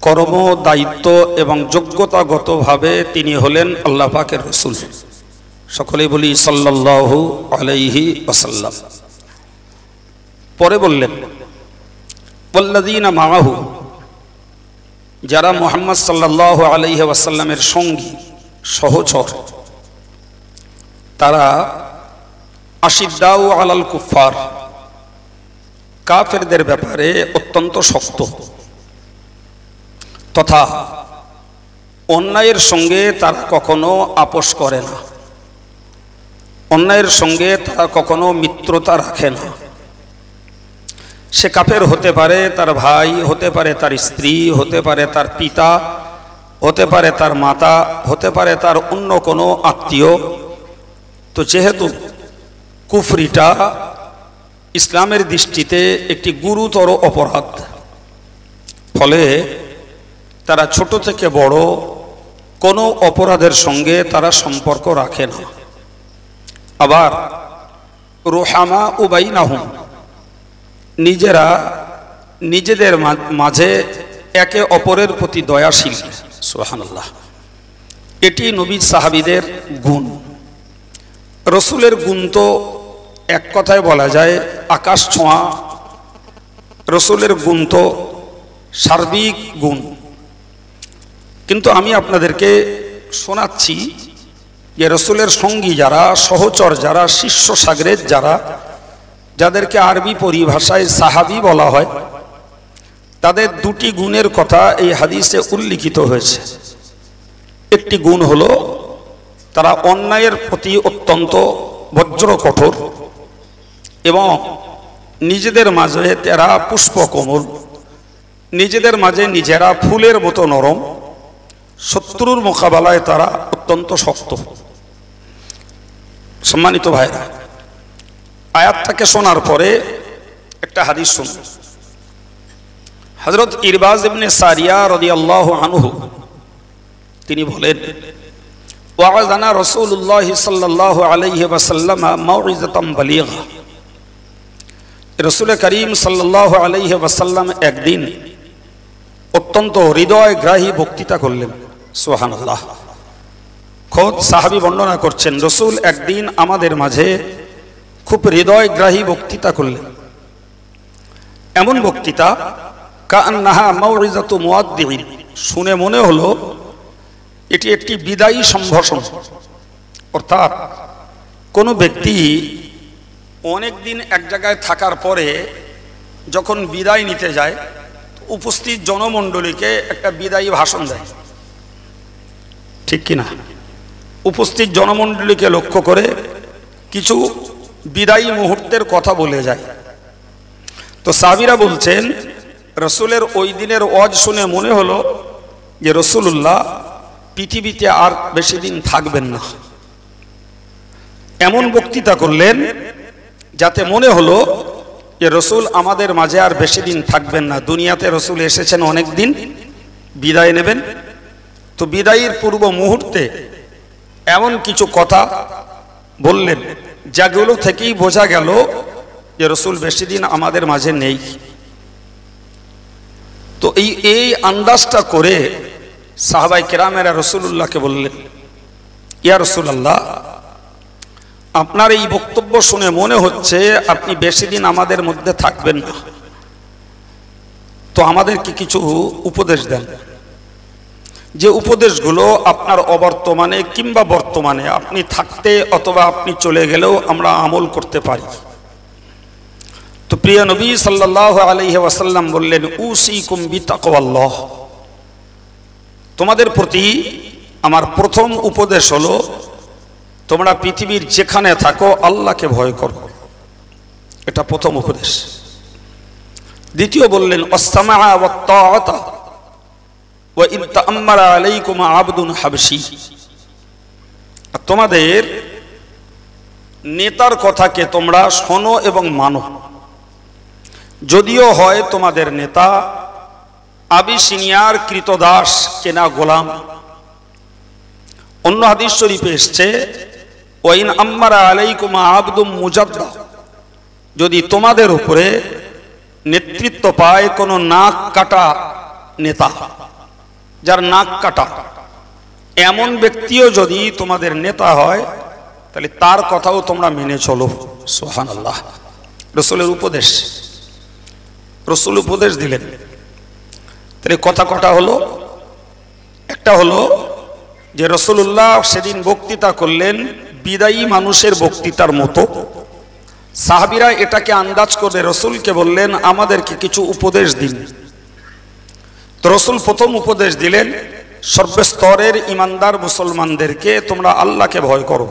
কর্ম, দায়িত্ব এবং যোগ্যতাগতভাবে তিনি হলেন আল্লাহ পাকের রাসূল। সকলেই বলি সাল্লাল্লাহু আলাইহি ওয়াসাল্লাম। পরে বললেন ওয়াল্লাযীনা মাআহু, যারা মুহাম্মদ সাল্লাল্লাহু আলাইহি ওয়াসাল্লামের সঙ্গী সহচর, তারা আশিদ্দাউ আলাল কুফার, কাফেরদের ব্যাপারে অত্যন্ত শক্ত, তথা অন্যায়ের সঙ্গে তারা কখনো আপোষ করে না, অন্যায়ের সঙ্গে তারা কখনো মিত্রতা রাখে না। সে কাফের হতে পারে তার ভাই, হতে পারে তার স্ত্রী, হতে পারে তার পিতা, হতে পারে তার মাতা, হতে পারে তার অন্য কোনো আত্মীয়। তো যেহেতু কুফরিটা ইসলামের দৃষ্টিতে একটি গুরুতর অপরাধ, ফলে তারা ছোট থেকে বড় কোনো অপরাধের সঙ্গে তারা সম্পর্ক রাখে না। আবার রুহামা উবাইনাহুম, নিজেরা নিজেদের মাঝে একে অপরের প্রতি দয়াশীল। সুবহানাল্লাহ। এটি নবী সাহাবীদের গুণ। রসুলের গুণ তো এক কথায় বলা যায় আকাশ ছোঁয়া, রসুলের গুণ তো সার্বিক গুণ। কিন্তু আমি আপনাদেরকে শোনাচ্ছি যে রসুলের সঙ্গী যারা, সহচর যারা, শিষ্য সাগরেদ যারা, যাদেরকে আরবি পরিভাষায় সাহাবী বলা হয়, তাদের দুটি গুণের কথা এই হাদিসে উল্লিখিত হয়েছে। একটি গুণ হলো তারা অন্যায়ের প্রতি অত্যন্ত বজ্র কঠোর এবং নিজেদের মাঝে তারা পুষ্পকমল, নিজেদের মাঝে নিজেরা ফুলের মতো নরম, শত্রুর মোকাবেলায় তারা অত্যন্ত শক্ত। সম্মানিত ভাইরা, আয়াতটাকে শোনার পরে একটা হাদিস শুনুন। হযরত ইরবাজ ইবনে সারিয়া রাদিয়াল্লাহু আনহু তিনি বলেন ওয়া'যানা রাসূলুল্লাহ সাল্লাল্লাহু আলাইহি ওয়াসাল্লাম মাউইযাতাম বালিগা। রাসূল করিম সাল্লাল্লাহু আলাইহি ওয়াসাল্লাম একদিন অত্যন্ত হৃদয়গ্রাহী বক্তৃতা করলেন। সুবহানাল্লাহ। খোদ সাহাবী বর্ণনা করছেন, রাসূল একদিন আমাদের মাঝে খুব হৃদয়গ্রাহী বক্তৃতা করলেন। এমন বক্তৃতা কান্নাহা মাউইযাতু মুআদ্দিন, শুনে মনে হলো এটি একটি বিদায়ী সম্ভাষণ। অর্থাৎ কোনো ব্যক্তি অনেক দিন এক জায়গায় থাকার পরে যখন বিদায় নিতে যায়, উপস্থিত জনমণ্ডলীকে একটা বিদায়ী ভাষণ দেয়, ঠিক কিনা? উপস্থিত জনমণ্ডলীকে লক্ষ্য করে কিছু বিদায়ী মুহূর্তের কথা বলে যায়। তো সাহাবীরা বলছেন, রসুলের ওই দিনের ওয়াজ শুনে মনে হলো যে রসুল্লাহ পৃথিবীতে আর বেশি দিন থাকবেন না। এমন বক্তৃতা করলেন যাতে মনে হলো যে রসুল আমাদের মাঝে আর বেশি দিন থাকবেন না। দুনিয়াতে রসুল এসেছেন অনেক দিন, বিদায় নেবেন। তো বিদায়ের পূর্ব মুহূর্তে এমন কিছু কথা বললেন যেগুলো থেকেই বোঝা গেল যে রসুল বেশি দিন আমাদের মাঝে নেই। তো এই আন্দাজটা করে সাহাবায়ে কেরামেরা রসুলুল্লাহকে বললেন, ইয়া রাসূলুল্লাহ, আপনার এই বক্তব্য শুনে মনে হচ্ছে আপনি বেশি দিন আমাদের মধ্যে থাকবেন না, তো আমাদেরকে কিছু উপদেশ দেন, যে উপদেশগুলো আপনার অবর্তমানে কিংবা বর্তমানে আপনি থাকতে অথবা আপনি চলে গেলেও আমরা আমল করতে পারি। তো প্রিয় নবী সাল্লাল্লাহু আলাইহি ওয়াসাল্লাম বললেন, উসিকুম বিতাকওয়াল্লাহ, তোমাদের প্রতি আমার প্রথম উপদেশ হলো তোমরা পৃথিবীর যেখানে থাকো আল্লাহকে ভয় করো, এটা প্রথম উপদেশ। দ্বিতীয় বললেন, আস-সামআ ওয়াত তাআতা ওয়া ইন তাআম্মারা আলাইকুম আবদুন হাবশী, তোমাদের নেতার কথাকে তোমরা শোনো এবং মানো, যদিও হয় তোমাদের নেতা আবিসিনিয়ার কৃতদাস কেনা গোলাম। অন্য হাদিস শরীফে এসছে, ওয়া ইন আম্মারা আলাইকুম আবদুম মুজাদ্দা, যদি তোমাদের উপরে নেতৃত্ব পায় কোনো নাক কাটা নেতা, যার নাক কাটা, এমন ব্যক্তিও যদি তোমাদের নেতা হয় তাহলে তার কথাও তোমরা মেনে চলো। সুবহানাল্লাহ, রসুলের উপদেশ, রসুল উপদেশ দিলেন। তাহলে কথা কটা হলো, একটা হলো যে রসুল্লাহ সেদিন বক্তৃতা করলেন বিদায়ী মানুষের বক্তৃতার মতো। সাহাবীরা এটাকে আন্দাজ করে রসুলকে বললেন, আমাদেরকে কিছু উপদেশ দিন। তো রসুল প্রথম উপদেশ দিলেন, সর্বস্তরের ইমানদার মুসলমানদেরকে তোমরা আল্লাহকে ভয় করো।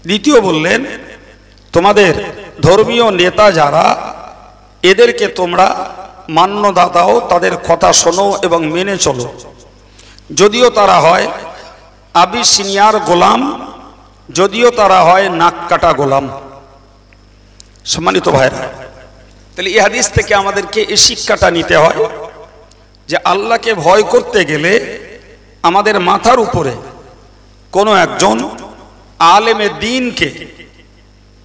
দ্বিতীয় বললেন, তোমাদের ধর্মীয় নেতা যারা, এদেরকে তোমরা মান্যতা দাও, তাদের কথা শোনো এবং মেনে চলো, যদিও তারা হয় আবিসিনিয়ার গোলাম, যদিও তারা হয় নাক কাটা গোলাম। সম্মানিত ভাইরা, তাহলে এই হাদিস থেকে আমাদেরকে এই শিক্ষাটা নিতে হয় যে আল্লাহকে ভয় করতে গেলে আমাদের মাথার উপরে কোনো একজন আলেমে দ্বীনকে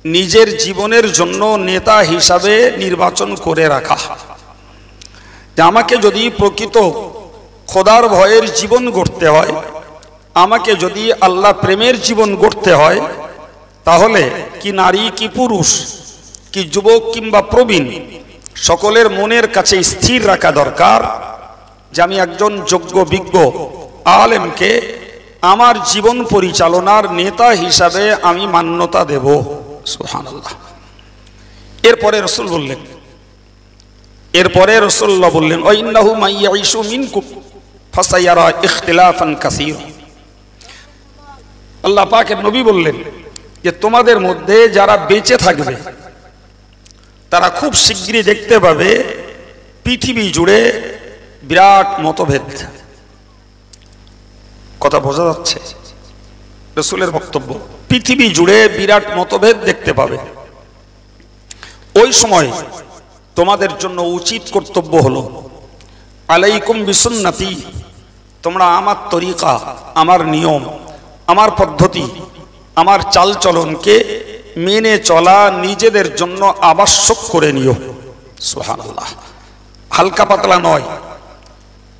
নিজের জীবনের জন্য নেতা হিসাবে নির্বাচন করে রাখা। যে আমাকে যদি প্রকৃত খোদার ভয়ের জীবন গড়তে হয়, আমাকে যদি আল্লাহ প্রেমের জীবন গড়তে হয়, তাহলে কি নারী কি পুরুষ, কি যুবক কিংবা প্রবীণ, সকলের মনের কাছে স্থির রাখা দরকার যে আমি একজন যোগ্য বিজ্ঞ আলেমকে আমার জীবন পরিচালনার নেতা হিসাবে আমি মান্যতা দেব। সুবহানাল্লাহ। এরপরে রসুল বললেন, এরপরে রাসূলুল্লাহ বললেন, ওয়া ইন্নাহু মাইয়াইশু মিনকুম ফাসায়ারা ইখতিলাফান কাসীরা। আল্লাহ পাকের নবী বললেন যে তোমাদের মধ্যে যারা বেঁচে থাকবে তারা খুব শীঘ্রই দেখতে পাবে পৃথিবী জুড়ে বিরাট মতভেদ। কথা বোঝা যাচ্ছে? রাসূলের বক্তব্য, পৃথিবী জুড়ে বিরাট মতভেদ দেখতে পাবে। ওই সময় তোমাদের জন্য উচিত কর্তব্য হলো, আলাইকুম বিসুন্নতি, তোমরা আমার তরিকা, আমার নিয়ম, আমার পদ্ধতি, আমার চালচলনকে মেনে চলা নিজেদের জন্য আবশ্যক করে নিও। সুবহানাল্লাহ। হালকা পাতলা নয়,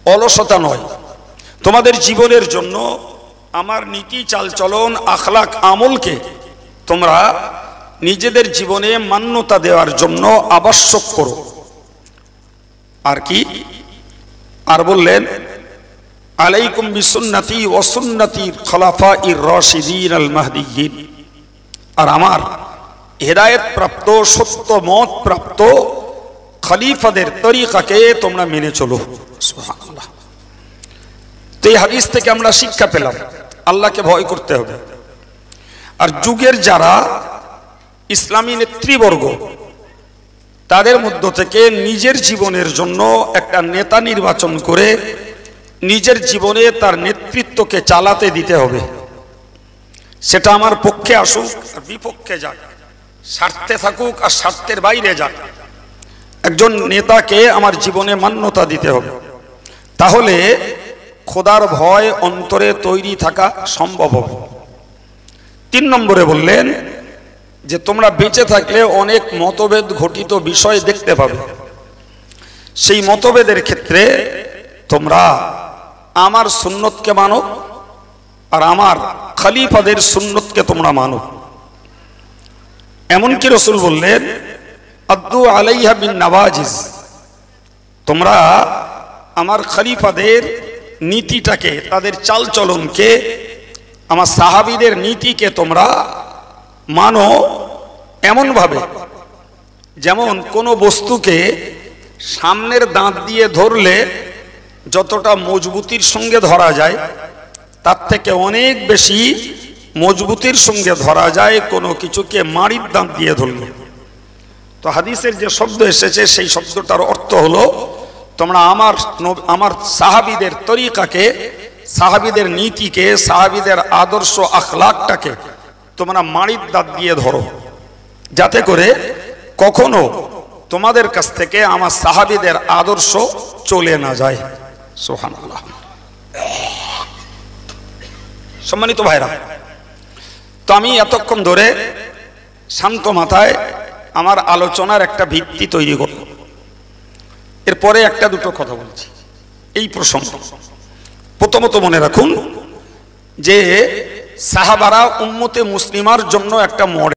অলসতা নয়, তোমাদের জীবনের জন্য আমার নীতি চালচলন আখলাক আমলকে তোমরা নিজেদের জীবনে মান্যতা দেওয়ার জন্য আবশ্যক করো। আর কি? আর বললেন, আলাইকুম বিসুন্নতি ওয়া সুন্নতির খলাফাইর রাশিদিন আল মাহদিয়্যিন, আর আমার হেদায়েত প্রাপ্ত সত্য মত প্রাপ্ত খলিফাদের তরিকাকে তোমরা মেনে চলো। সুবহানাল্লাহ। তো এই হাদিস থেকে আমরা শিক্ষা পেলাম আল্লাহকে ভয় করতে হবে। আর যুগের যারা ইসলামী নেতৃবর্গ তাদের মধ্য থেকে নিজের জীবনের জন্য একটা নেতা নির্বাচন করে নিজের জীবনে তার নেতৃত্বকে চালাতে দিতে হবে। সেটা আমার পক্ষে আসুক আর বিপক্ষে যাক, স্বার্থে থাকুক আর স্বার্থের বাইরে যাক, একজন নেতাকে আমার জীবনে মান্যতা দিতে হবে। তাহলে খোদার ভয় অন্তরে তৈরি থাকা সম্ভব হবে। 3 নম্বরে বললেন যে তোমরা বেঁচে থাকলে অনেক মতভেদ ঘটিত বিষয় দেখতে পাবে। সেই মতভেদের ক্ষেত্রে তোমরা আমার সুন্নতকে মানো আর আমার খলিফাদের সুন্নতকে তোমরা মানো। এমনকি রাসূল বললেন আদ্দু আলাইহা বিন নওয়াজিজ, তোমরা আমার খলিফাদের নীতিটাকে, তাদের চালচলনকে, আমার সাহাবীদের নীতিকে তোমরা মানো এমনভাবে যেমন কোনো বস্তুকে সামনের দাঁত দিয়ে ধরলে যতটা মজবুতির সঙ্গে ধরা যায় তার থেকে অনেক বেশি মজবুতির সঙ্গে ধরা যায় কোনো কিছুকে মাড়ির দাঁত দিয়ে ধরলে। তো হাদিসের যে শব্দ এসেছে সেই শব্দটার অর্থ হলো তোমরা আমার সাহাবীদের তরিকাকে, সাহাবীদের নীতিকে, সাহাবীদের আদর্শ আখলাকটাকে তোমরা মাড়ির দাঁত দিয়ে ধরো, যাতে করে কখনো তোমাদের কাছ থেকে আমার সাহাবীদের আদর্শ চলে না যায়। সুবহানাল্লাহ। সম্মানিত ভাইরা, তো আমি এতক্ষণ ধরে শান্ত মাথায় আমার আলোচনার একটা ভিত্তি তৈরি করব। এরপরে একটা দুটো কথা বলছি এই প্রসঙ্গ। প্রথমত মনে রাখুন যে সাহাবারা উম্মতে মুসলিমার জন্য একটা মডেল।